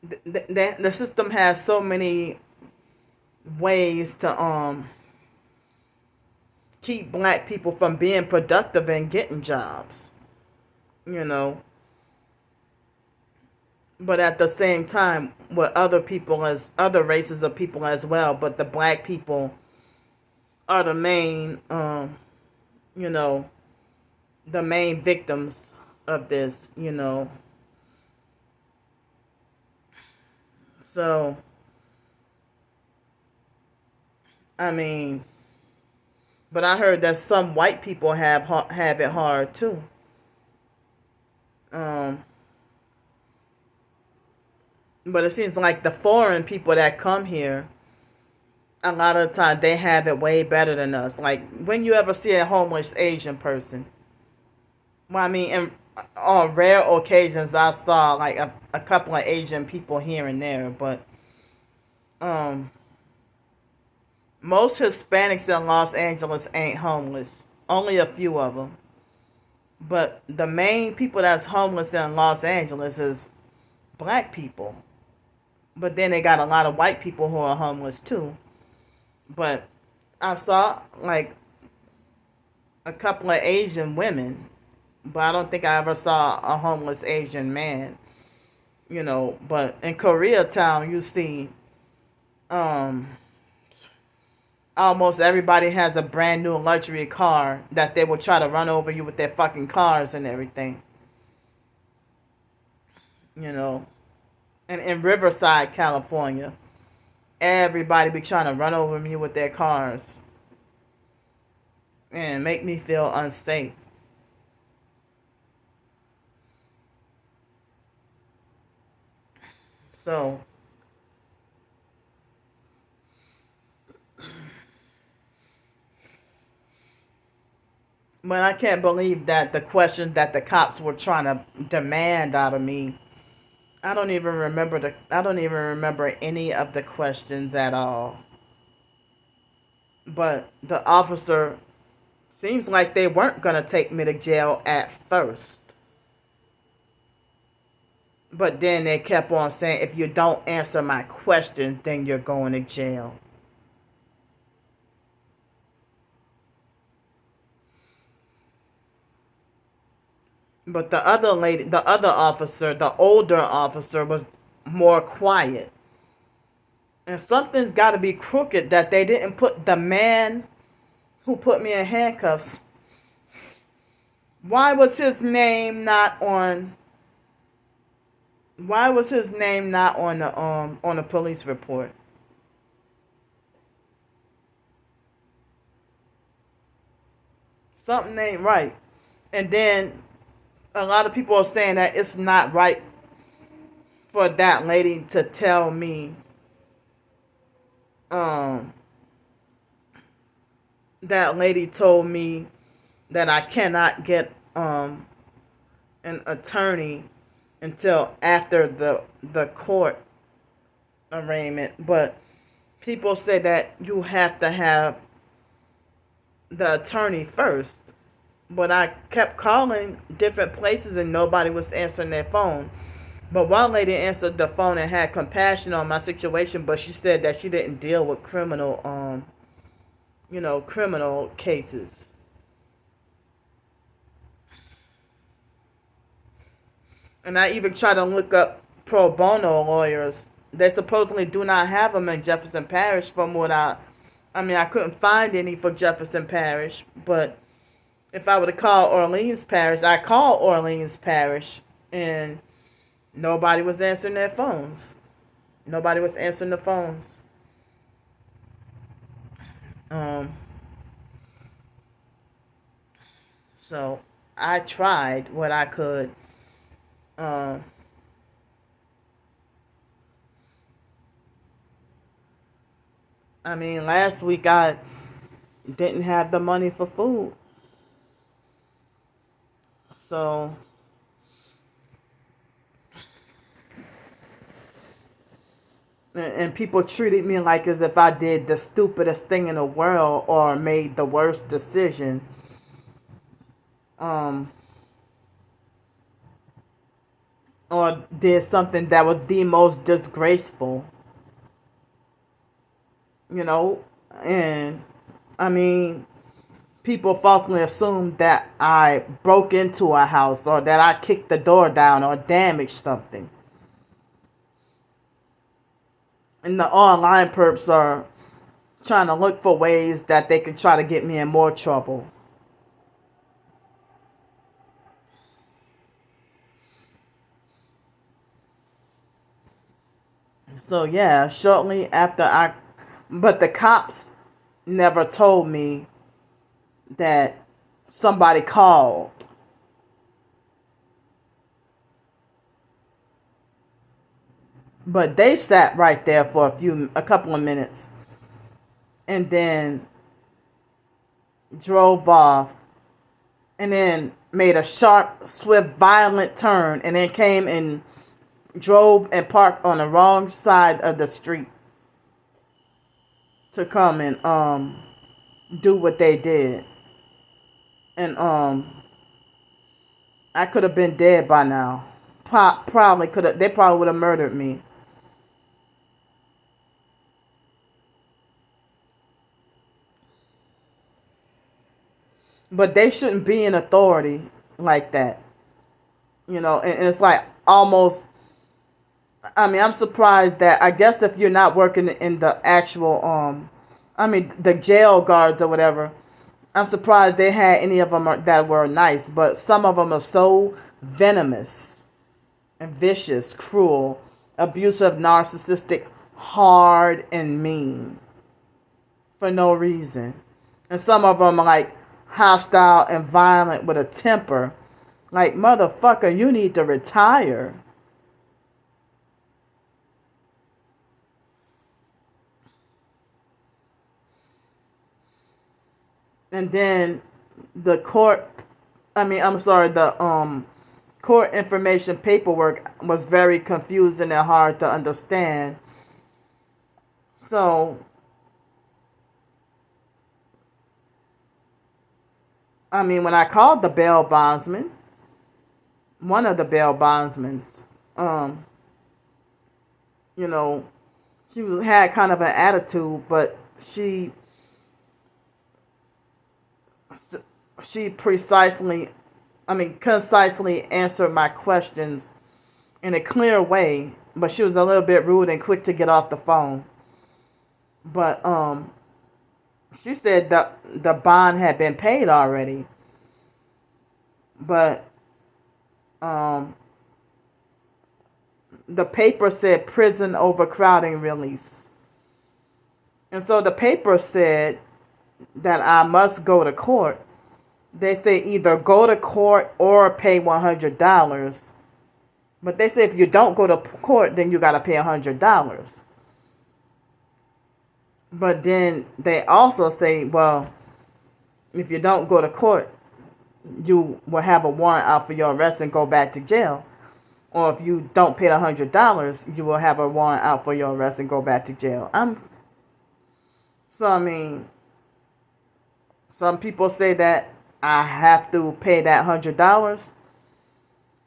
the system has so many ways to keep black people from being productive and getting jobs, you know. But at the same time, with other people, as other races of people as well, but the black people are the main you know, the main victims of this, you know. So I mean, but I heard that some white people have it hard too. Um, but it seems like the foreign people that come here, a lot of the time they have it way better than us. Like, when you ever see a homeless Asian person? Well, I mean, on rare occasions I saw like a couple of Asian people here and there, but um, most Hispanics in Los Angeles ain't homeless. Only a few of them. But the main people that's homeless in Los Angeles is black people. But then they got a lot of white people who are homeless too. But I saw like a couple of Asian women, but I don't think I ever saw a homeless Asian man, you know. But in Koreatown, you see um, almost everybody has a brand new luxury car that they will try to run over you with their fucking cars and everything, you know. And in Riverside, California, everybody be trying to run over me with their cars and make me feel unsafe. So, but I can't believe that the questions that the cops were trying to demand out of me, I don't even remember any of the questions at all. But the officer seems like they weren't going to take me to jail at first. But then they kept on saying, if you don't answer my questions, then you're going to jail. But the other lady, the other officer, the older officer, was more quiet. And something's got to be crooked that they didn't put the man who put me in handcuffs, why was his name not on the police report? Something ain't right. And then a lot of people are saying that it's not right for that lady to tell me that lady told me that I cannot get an attorney until after the court arraignment. But people say that you have to have the attorney first. But I kept calling different places and nobody was answering their phone. But one lady answered the phone and had compassion on my situation, but she said that she didn't deal with criminal cases. And I even tried to look up pro bono lawyers. They supposedly do not have them in Jefferson Parish from what I couldn't find any for Jefferson Parish, but if I were to call Orleans Parish, I called Orleans Parish and nobody was answering their phones. Nobody was answering the phones. So I tried what I could. Last week I didn't have the money for food. So and people treated me like as if I did the stupidest thing in the world or made the worst decision. Or did something that was the most disgraceful. And people falsely assumed that I broke into a house or that I kicked the door down or damaged something. And the online perps are trying to look for ways that they can try to get me in more trouble. So yeah, shortly after but the cops never told me that somebody called. But they sat right there for a couple of minutes and then drove off and then made a sharp, swift, violent turn and then came and drove and parked on the wrong side of the street to come and do what they did. And I could have been dead by now. Probably could have. They probably would have murdered me. But they shouldn't be in authority like that. And it's like almost, I'm surprised that, I guess if you're not working in the actual, the jail guards or whatever, I'm surprised they had any of them that were nice. But some of them are so venomous and vicious, cruel, abusive, narcissistic, hard, and mean for no reason. And some of them are like hostile and violent with a temper. Like, motherfucker, you need to retire. And then the court information paperwork was very confusing and hard to understand. So when I called the bail bondsman, one of the bail bondsmen, she had kind of an attitude, but she concisely answered my questions in a clear way, but she was a little bit rude and quick to get off the phone. But she said the bond had been paid already, but um, the paper said prison overcrowding release. And so the paper said that I must go to court. They say either go to court or pay $100. But they say if you don't go to court, then you got to pay $100. But then they also say, well, if you don't go to court, you will have a warrant out for your arrest and go back to jail. Or if you don't pay the $100, you will have a warrant out for your arrest and go back to jail. So, I mean, some people say that I have to pay that $100.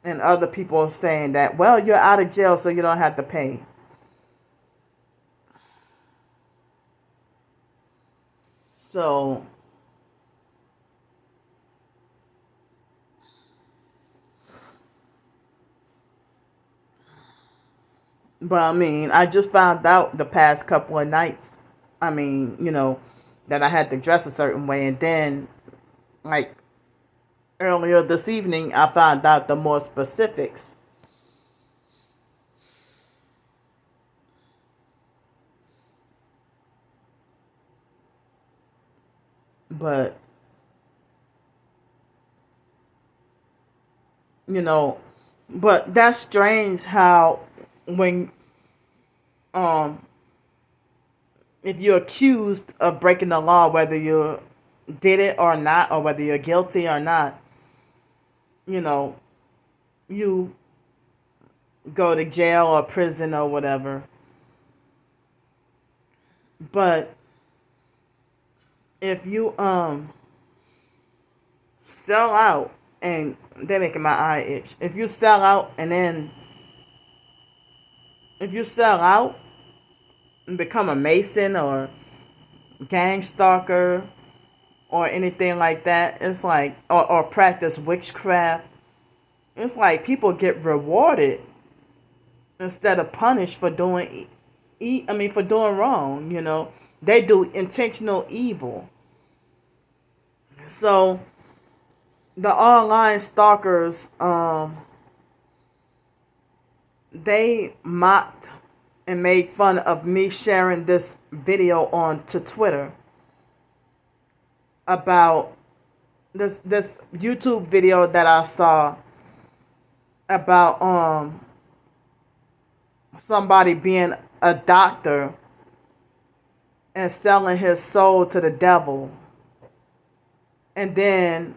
And other people are saying that, well, you're out of jail, so you don't have to pay. So, but I mean, I just found out the past couple of nights, I mean, that I had to dress a certain way. And then, like, earlier this evening, I found out the more specifics. But, but that's strange how when, if you're accused of breaking the law, whether you did it or not, or whether you're guilty or not, you go to jail or prison or whatever. But if you sell out, and they're making my eye itch. If you sell out and become a Mason or gang stalker or anything like that, it's like, or practice witchcraft, it's like people get rewarded instead of punished for doing for doing wrong. They do intentional evil. So the online stalkers, they mocked and made fun of me sharing this video onto Twitter about this YouTube video that I saw about somebody being a doctor and selling his soul to the devil, and then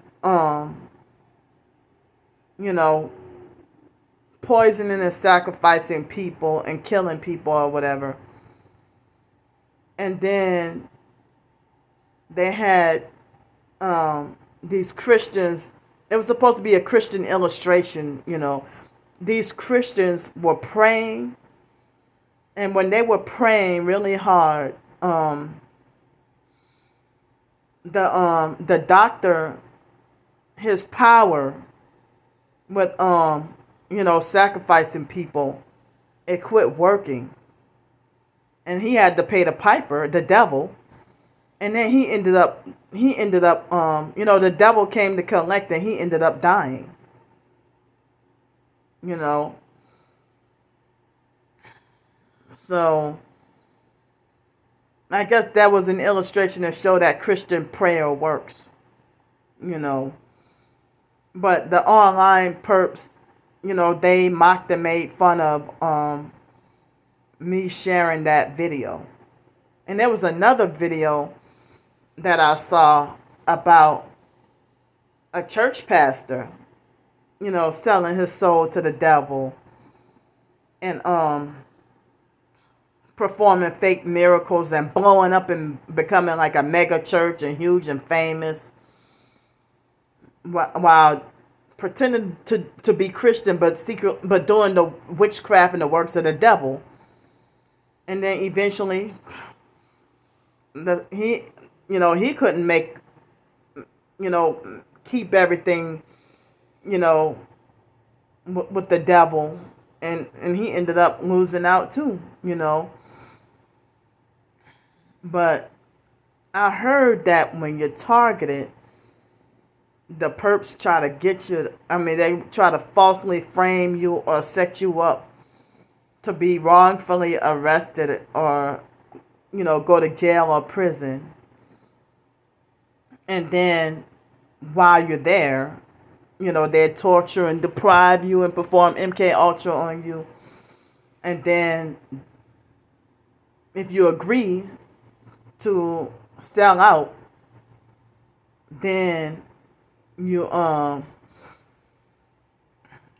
poisoning and sacrificing people and killing people or whatever. And then they had these Christians. It was supposed to be a Christian illustration. These Christians were praying, and when they were praying really hard, the doctor, his power with sacrificing people, it quit working, and he had to pay the piper, the devil. And then he ended up the devil came to collect, and he ended up dying. So I guess that was an illustration to show that Christian prayer works. But the online perps, they mocked and made fun of me sharing that video. And there was another video that I saw about a church pastor, selling his soul to the devil and performing fake miracles and blowing up and becoming like a mega church and huge and famous, while pretending to be Christian but doing the witchcraft and the works of the devil. And then eventually he couldn't make keep everything with the devil, and he ended up losing out too. But I heard that when you're targeted, the perps try to get you. I mean, they try to falsely frame you or set you up to be wrongfully arrested or, go to jail or prison. And then while you're there, they torture and deprive you and perform MK Ultra on you. And then if you agree to sell out, then you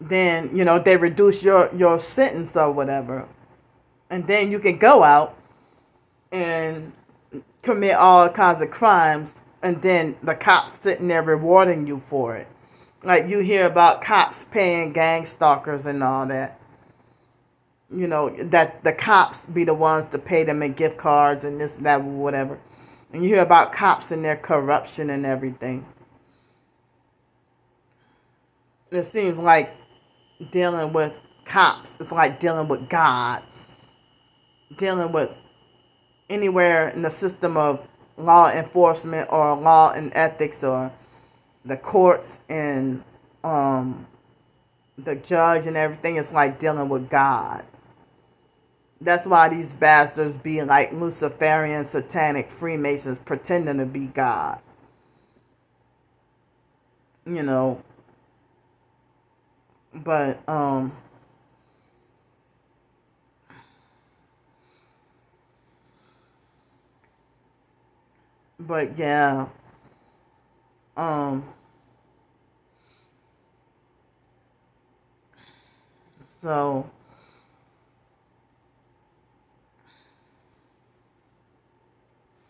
they reduce your sentence or whatever. And then you can go out and commit all kinds of crimes, and then the cops sitting there rewarding you for it. Like you hear about cops paying gang stalkers and all that. That the cops be the ones to pay them in gift cards and this, that, whatever. And you hear about cops and their corruption and everything. It seems like dealing with cops, it's like dealing with God. Dealing with anywhere in the system of law enforcement or law and ethics or the courts and the judge and everything, it's like dealing with God. That's why these bastards be like Luciferian, satanic Freemasons pretending to be God. But yeah. So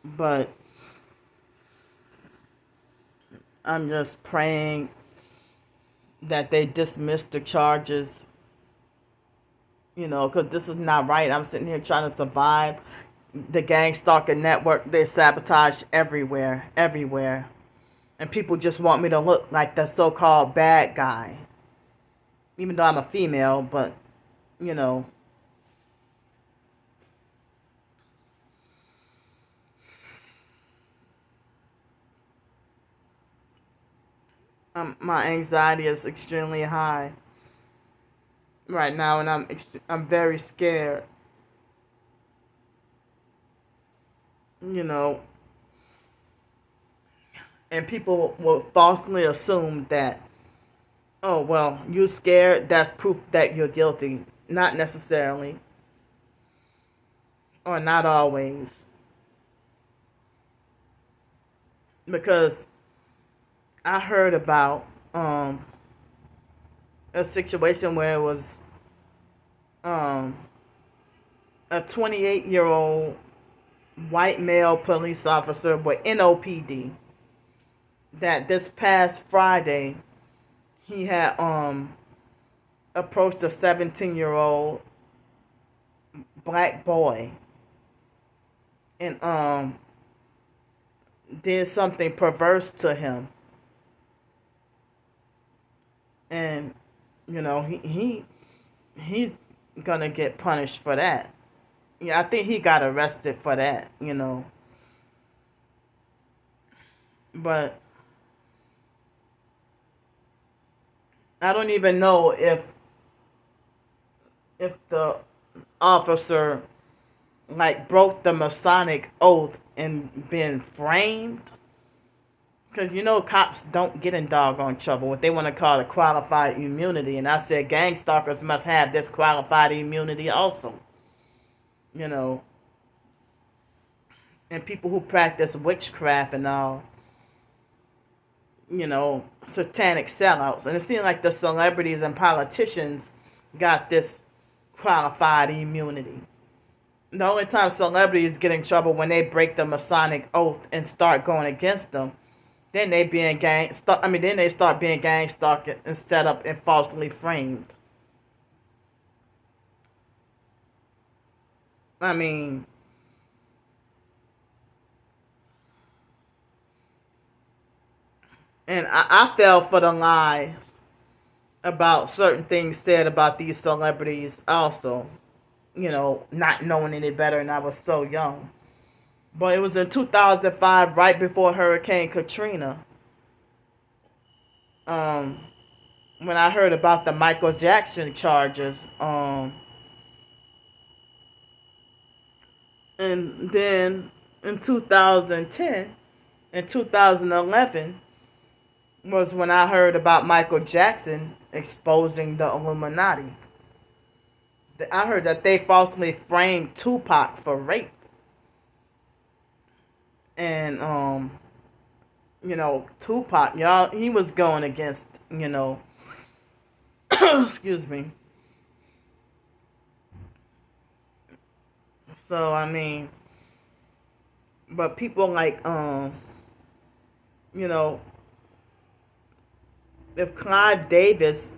but I'm just praying that they dismiss the charges, because this is not right. I'm sitting here trying to survive. The gang stalker network, they sabotage everywhere. And people just want me to look like the so-called bad guy. Even though I'm a female, but, my anxiety is extremely high right now, and I'm very scared. And people will falsely assume that, oh, well, you scared, that's proof that you're guilty. Not necessarily. Or not always. Because I heard about a situation where it was a 28-year-old white male police officer with NOPD that this past Friday he had approached a 17-year-old black boy and did something perverse to him. And he's gonna get punished for that. Yeah, I think he got arrested for that, But I don't even know if the officer like broke the Masonic oath and been framed. Because cops don't get in doggone trouble. What they want to call it qualified immunity. And I said gang stalkers must have this qualified immunity also. And people who practice witchcraft and all, satanic sellouts. And it seems like the celebrities and politicians got this qualified immunity. The only time celebrities get in trouble when they break the Masonic oath and start going against them. Then they start being gang stalked and set up and falsely framed. And I fell for the lies about certain things said about these celebrities also, not knowing any better, and I was so young. But it was in 2005, right before Hurricane Katrina, um, when I heard about the Michael Jackson charges. And then in 2010 and 2011 was when I heard about Michael Jackson exposing the Illuminati. I heard that they falsely framed Tupac for rape. And Tupac, y'all, he was going against, excuse me. So I mean, but people like you know, if Clive Davis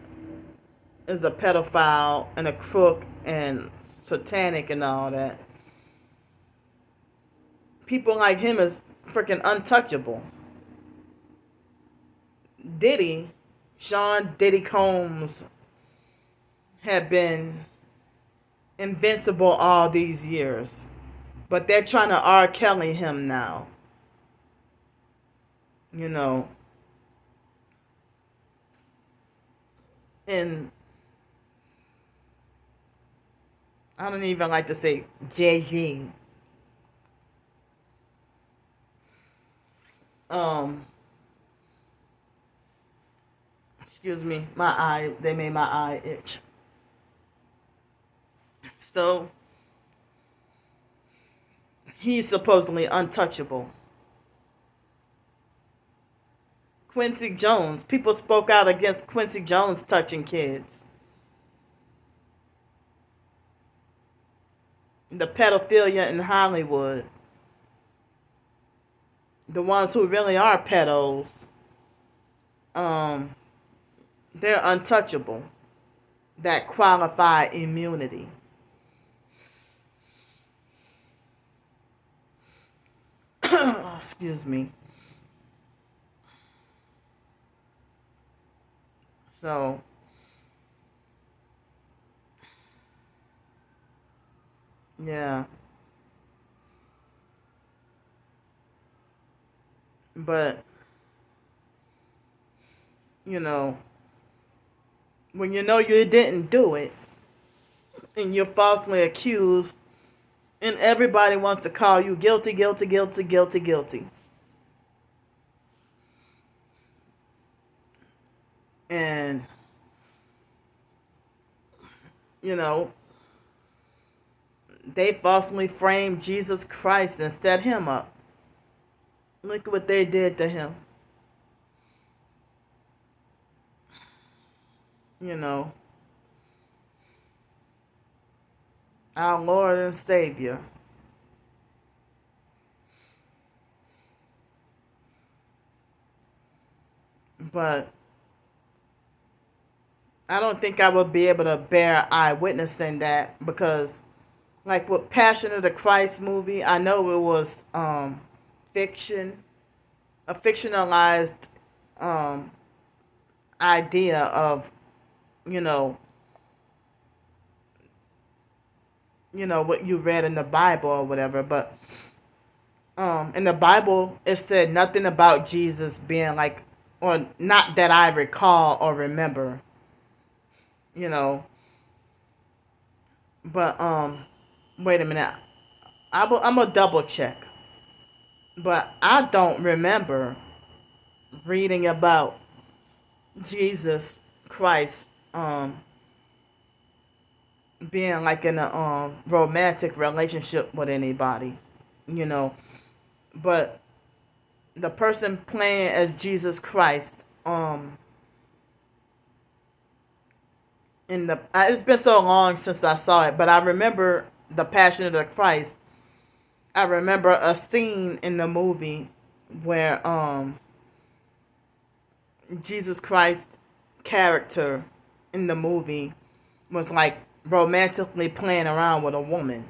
is a pedophile and a crook and satanic and all that, people like him is freaking untouchable. Diddy, Sean Diddy Combs, had been invincible all these years, but they're trying to R. Kelly him now. And I don't even like to say Jay-Z. Excuse me, they made my eye itch. So, he's supposedly untouchable. Quincy Jones, people spoke out against Quincy Jones touching kids. The pedophilia in Hollywood. The ones who really are pedos, they're untouchable. That qualify immunity. Excuse me. So, yeah. But, when you know you didn't do it, and you're falsely accused, and everybody wants to call you guilty, guilty, guilty, guilty, guilty. And, they falsely framed Jesus Christ and set him up. Look what they did to him. Our Lord and Savior. But I don't think I would be able to bear eyewitnessing that, because, like with Passion of the Christ movie, I know it was fiction, a fictionalized idea of, what you read in the Bible or whatever. But in the Bible, it said nothing about Jesus being like, or not that I recall or remember, But wait a minute, I'm gonna double check. But I don't remember reading about Jesus Christ being like in a romantic relationship with anybody, But the person playing as Jesus Christ, it's been so long since I saw it, but I remember the Passion of the Christ. I remember a scene in the movie where Jesus Christ character in the movie was like romantically playing around with a woman,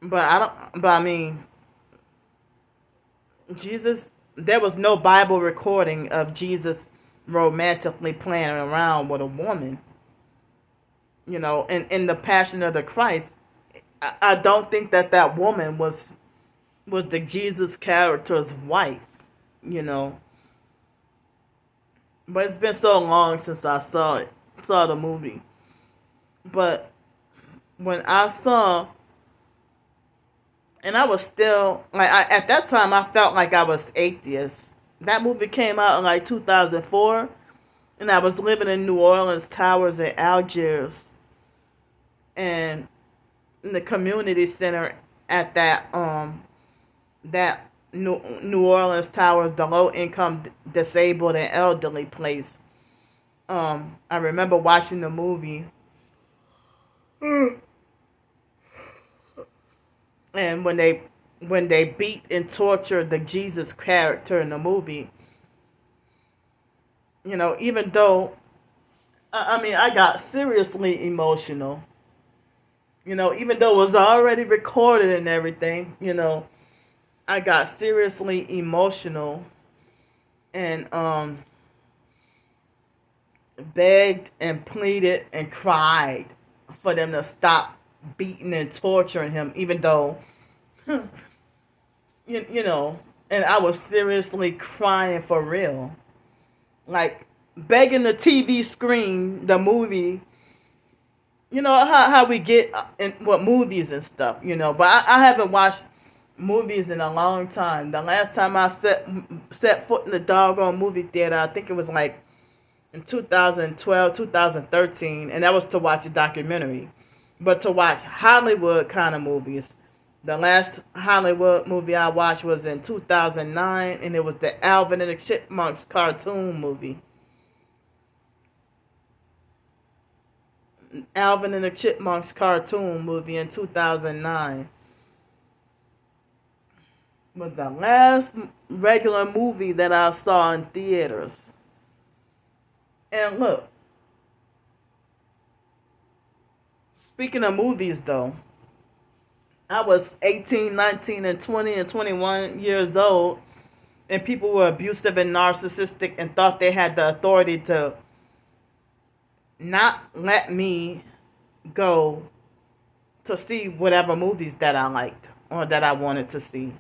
But I mean, Jesus, there was no Bible recording of Jesus romantically playing around with a woman. In the Passion of the Christ, I don't think that woman was the Jesus character's wife, you know. But it's been so long since I saw the movie. But when I saw, and I was still like, at that time I felt like I was atheist. That movie came out in like 2004, and I was living in New Orleans Towers in Algiers, and in the community center at that New Orleans Towers, the low income disabled and elderly place. I remember watching the movie, and when they beat and tortured the Jesus character in the movie, you know, even though I mean I got seriously emotional. You know, even though it was already recorded and everything, you know, I got seriously emotional and begged and pleaded and cried for them to stop beating and torturing him, even though you know, and I was seriously crying for real, like begging the TV screen, the movie. You know how we get in what movies and stuff, you know. But I haven't watched movies in a long time. The last time I set foot in the doggone movie theater, I think it was like in 2012, 2013, and that was to watch a documentary. But to watch Hollywood kind of movies, the last Hollywood movie I watched was in 2009, and it was the Alvin and the Chipmunks cartoon movie. Alvin and the Chipmunks cartoon movie in 2009 was the last regular movie that I saw in theaters. And look, speaking of movies though, I was 18, 19, and 20 and 21 years old, and people were abusive and narcissistic and thought they had the authority to not let me go to see whatever movies that I liked or that I wanted to see.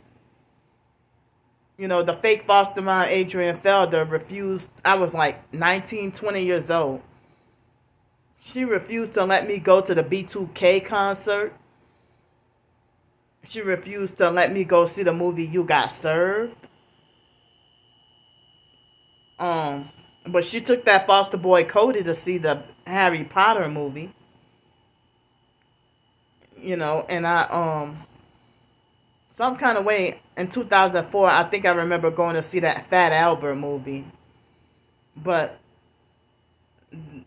You know, the fake foster mom, Adrian Felder, refused. I was like 19, 20 years old. She refused to let me go to the B2K concert. She refused to let me go see the movie You Got Served. But she took that foster boy Cody to see the Harry Potter movie. You know, and I some kind of way in 2004, I think I remember going to see that Fat Albert movie. But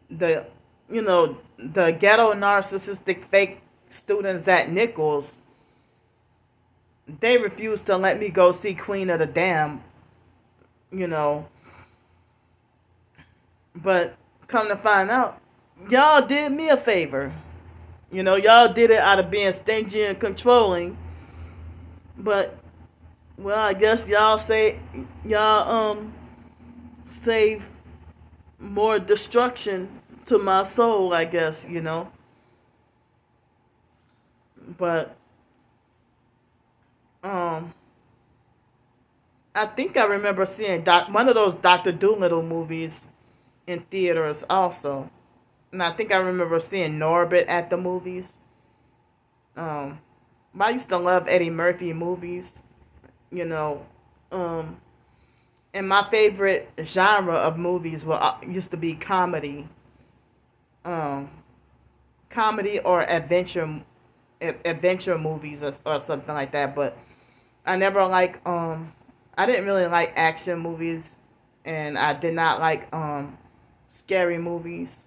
the you know, the ghetto narcissistic fake students at Nichols, they refused to let me go see Queen of the Dam, you know. But come to find out, y'all did me a favor. You know, y'all did it out of being stingy and controlling. But well, I guess y'all save more destruction to my soul, I guess, you know. But I think I remember seeing one of those Dr. Doolittle movies in theaters also. And I think I remember seeing Norbit at the movies. I used to love Eddie Murphy movies, you know. And my favorite genre of movies used to be comedy. Comedy or adventure movies or something like that. But I never I didn't really like action movies, and I did not like scary movies.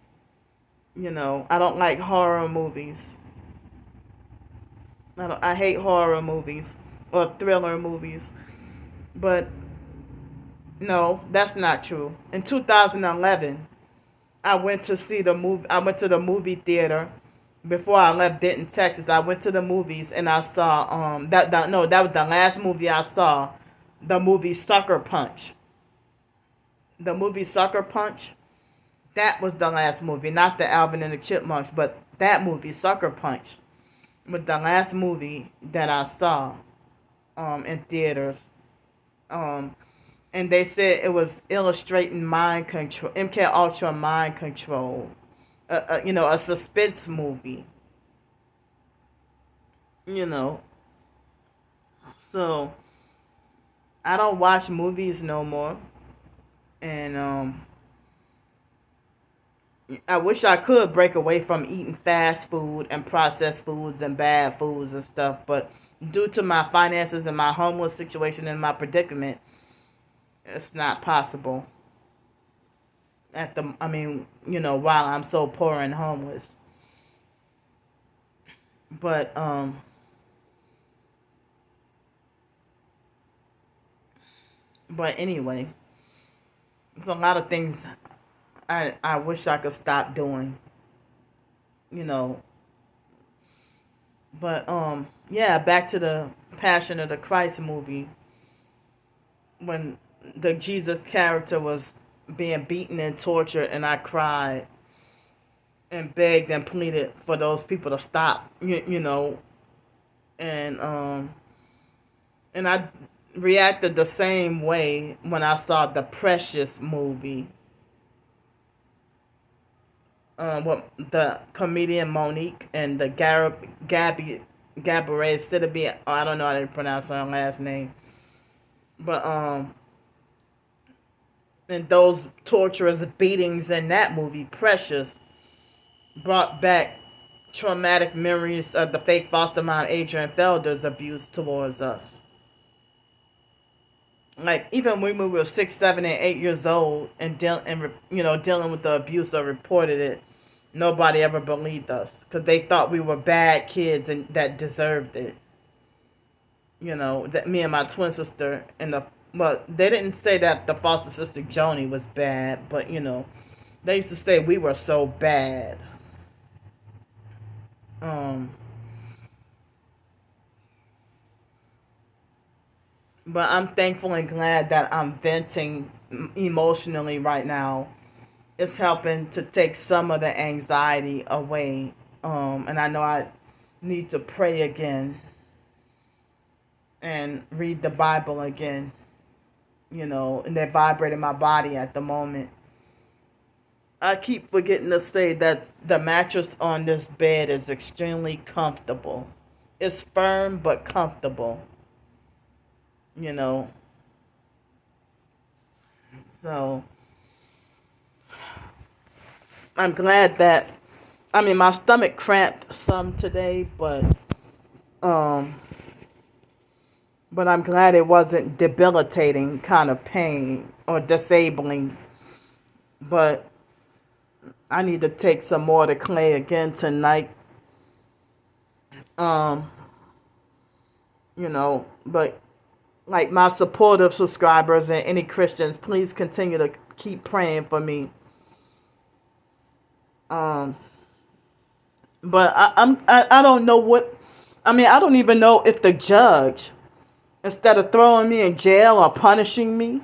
You know, I don't like horror movies. I hate horror movies or thriller movies. But no, that's not true. In 2011, I went to see the movie. I went to the movie theater before I left Denton, Texas. I went to the movies and I saw that was the last movie I saw. The movie Sucker Punch. The movie Sucker Punch. That was the last movie, not the Alvin and the Chipmunks, but that movie Sucker Punch. with the last movie that I saw in theaters. Um, and they said it was illustrating mind control, MK Ultra mind control. A suspense movie. You know, so I don't watch movies no more, and I wish I could break away from eating fast food and processed foods and bad foods and stuff, but due to my finances and my homeless situation and my predicament, it's not possible. While I'm so poor and homeless. But anyway, there's a lot of things I wish I could stop doing. You know, but yeah, back to the Passion of the Christ movie when the Jesus character was being beaten and tortured, and I cried and begged and pleaded for those people to stop. And I reacted the same way when I saw the Precious movie. With the comedian Monique and the Gabby Gabourey Sidibe. I don't know how to pronounce her last name, but and those torturous beatings in that movie, Precious, brought back traumatic memories of the fake foster mom Adrian Felder's abuse towards us. Like even when we were 6, 7, and 8 years old and dealing with the abuse or reported it, nobody ever believed us because they thought we were bad kids and that deserved it. That me and my twin sister they didn't say that the foster sister Joni was bad, but they used to say we were so bad. But I'm thankful and glad that I'm venting emotionally right now. It's helping to take some of the anxiety away. And I know I need to pray again and read the Bible again. And they're vibrating my body at the moment. I keep forgetting to say that the mattress on this bed is extremely comfortable. It's firm but comfortable. So I'm glad that my stomach cramped some today, but I'm glad it wasn't debilitating kind of pain or disabling. But I need to take some more to clay again tonight. But like my supportive subscribers and any Christians, please continue to keep praying for me. But I don't know what, I don't even know if the judge, instead of throwing me in jail or punishing me,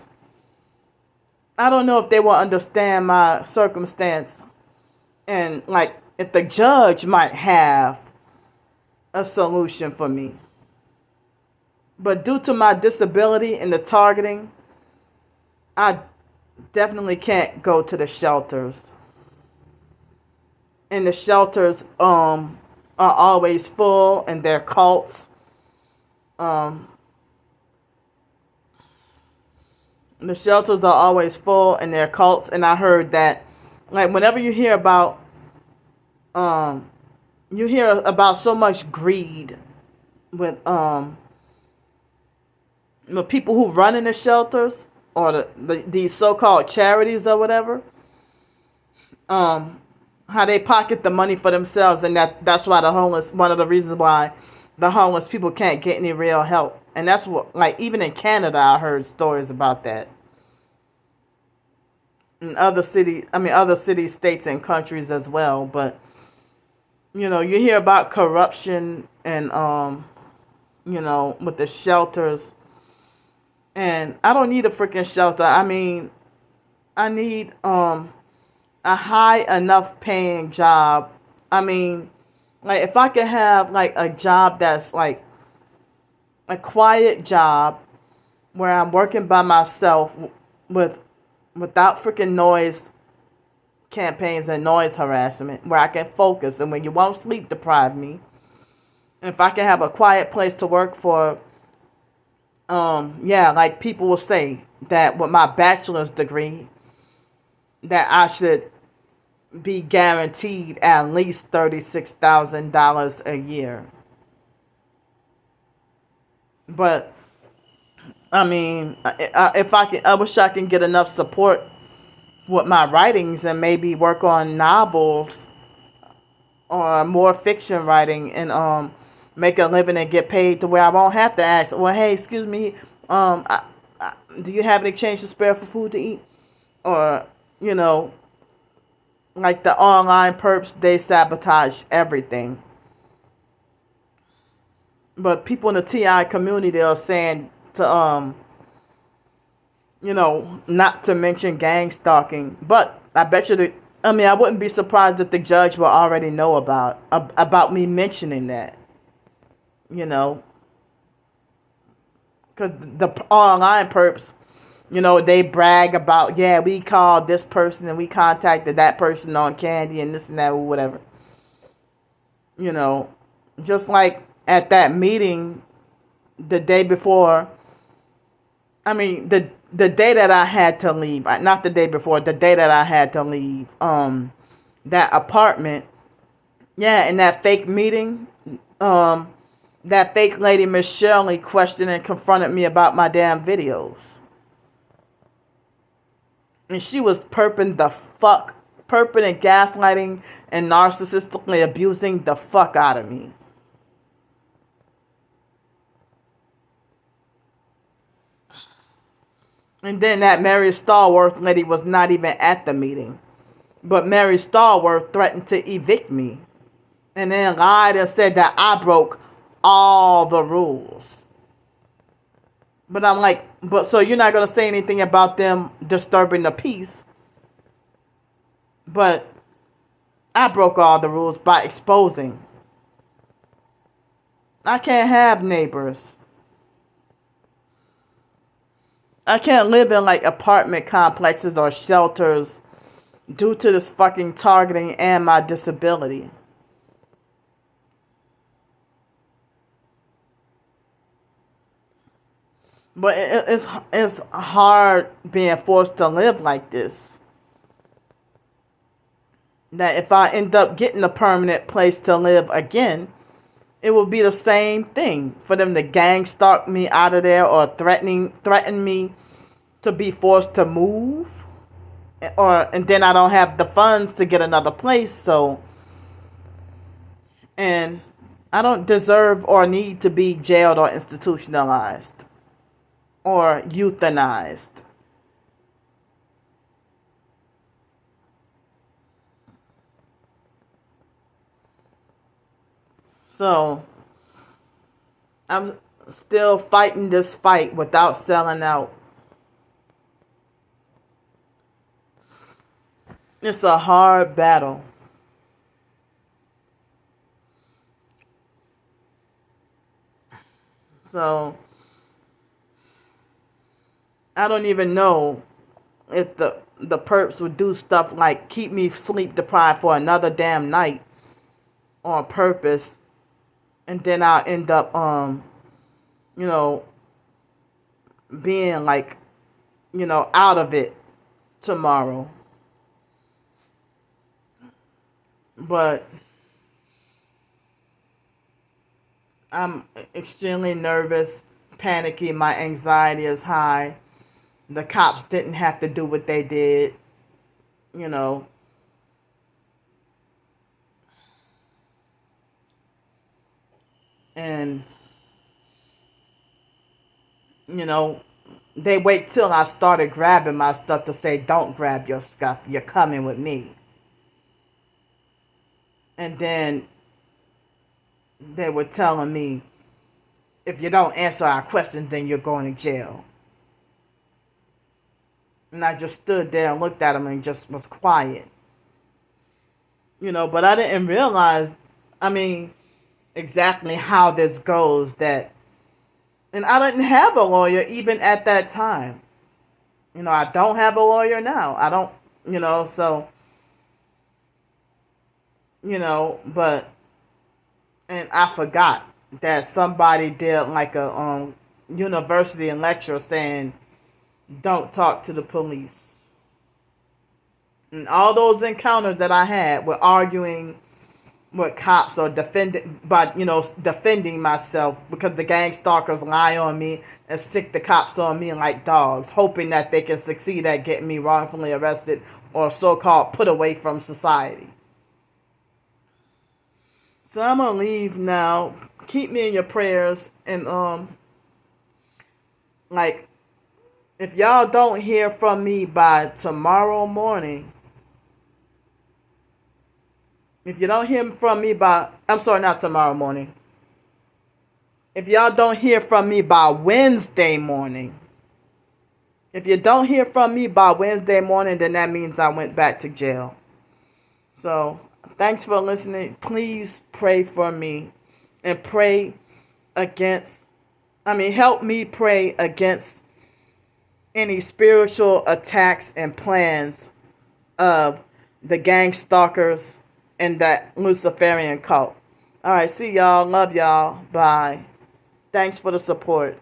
I don't know if they will understand my circumstance, and like if the judge might have a solution for me. But due to my disability and the targeting, I definitely can't go to the shelters. And the shelters are always full, and they're cults. The shelters are always full, and they're cults. And I heard that, like, whenever you hear about so much greed with people who run in the shelters or these so-called charities or whatever, how they pocket the money for themselves, and that's why one of the reasons why the homeless people can't get any real help. And that's what, like, even in Canada, I heard stories about that. In other cities, states and countries as well. But, you hear about corruption and, with the shelters. And I don't need a freaking shelter. I need a high enough paying job. Like, if I could have, like, a job that's, like, a quiet job where I'm working by myself with without freaking noise campaigns and noise harassment, where I can focus and when you won't sleep deprive me. And if I can have a quiet place to work for, yeah, like people will say that with my bachelor's degree, that I should be guaranteed at least $36,000 a year. But I mean, if I can, I wish I can get enough support with my writings and maybe work on novels or more fiction writing and make a living and get paid to where I won't have to ask, well, hey, excuse me, um I, do you have any change to spare for food to eat? Or, you know, like the online perps, they sabotage everything. But people in the TI community are saying to you know, not to mention gang stalking. But I bet you I mean, I wouldn't be surprised if the judge will already know about me mentioning that. You know, because the online perps, you know, they brag about, yeah, we called this person and we contacted that person on Candy and this and that or whatever. You know, just like at that meeting the day before. I mean, the day that I had to leave, not the day before, the day that I had to leave, that apartment, yeah, in that fake meeting, that fake lady, Miss Shirley, questioned and confronted me about my damn videos. And she was perping and gaslighting and narcissistically abusing the fuck out of me. And then that Mary Stallworth lady was not even at the meeting. But Mary Stallworth threatened to evict me. And then lied and said that I broke all the rules. But I'm like, but so you're not going to say anything about them disturbing the peace. But I broke all the rules by exposing. I can't have neighbors. I can't live in like apartment complexes or shelters due to this fucking targeting and my disability. But it's hard being forced to live like this. That if I end up getting a permanent place to live again, it will be the same thing for them to gang stalk me out of there or threaten me to be forced to move, and then I don't have the funds to get another place. So, and I don't deserve or need to be jailed or institutionalized or euthanized. So I'm still fighting this fight without selling out. It's a hard battle. So I don't even know if the perps would do stuff like keep me sleep deprived for another damn night on purpose, and then I'll end up you know, being like, you know, out of it tomorrow. But I'm extremely nervous, panicky, my anxiety is high. The cops didn't have to do what they did, you know. And, you know, they wait till I started grabbing my stuff to say, don't grab your stuff, you're coming with me. And then they were telling me, if you don't answer our questions, then you're going to jail. And I just stood there and looked at them and just was quiet. You know, but I didn't realize I mean, exactly how this goes. And I didn't have a lawyer even at that time. I don't have a lawyer now. I don't, so, but, and I forgot that somebody did like a university lecture saying, don't talk to the police. And all those encounters that I had were arguing with cops or defending myself because the gang stalkers lie on me and sick the cops on me like dogs, hoping that they can succeed at getting me wrongfully arrested or so-called put away from society. So I'm gonna leave now. Keep me in your prayers, and like, if y'all don't hear from me by tomorrow morning, if you don't hear from me by, I'm sorry, not tomorrow morning. If y'all don't hear from me by Wednesday morning, if you don't hear from me by Wednesday morning, then that means I went back to jail. So, thanks for listening. Please pray for me and help me pray against any spiritual attacks and plans of the gang stalkers and that Luciferian cult. All right, see y'all. Love y'all. Bye. Thanks for the support.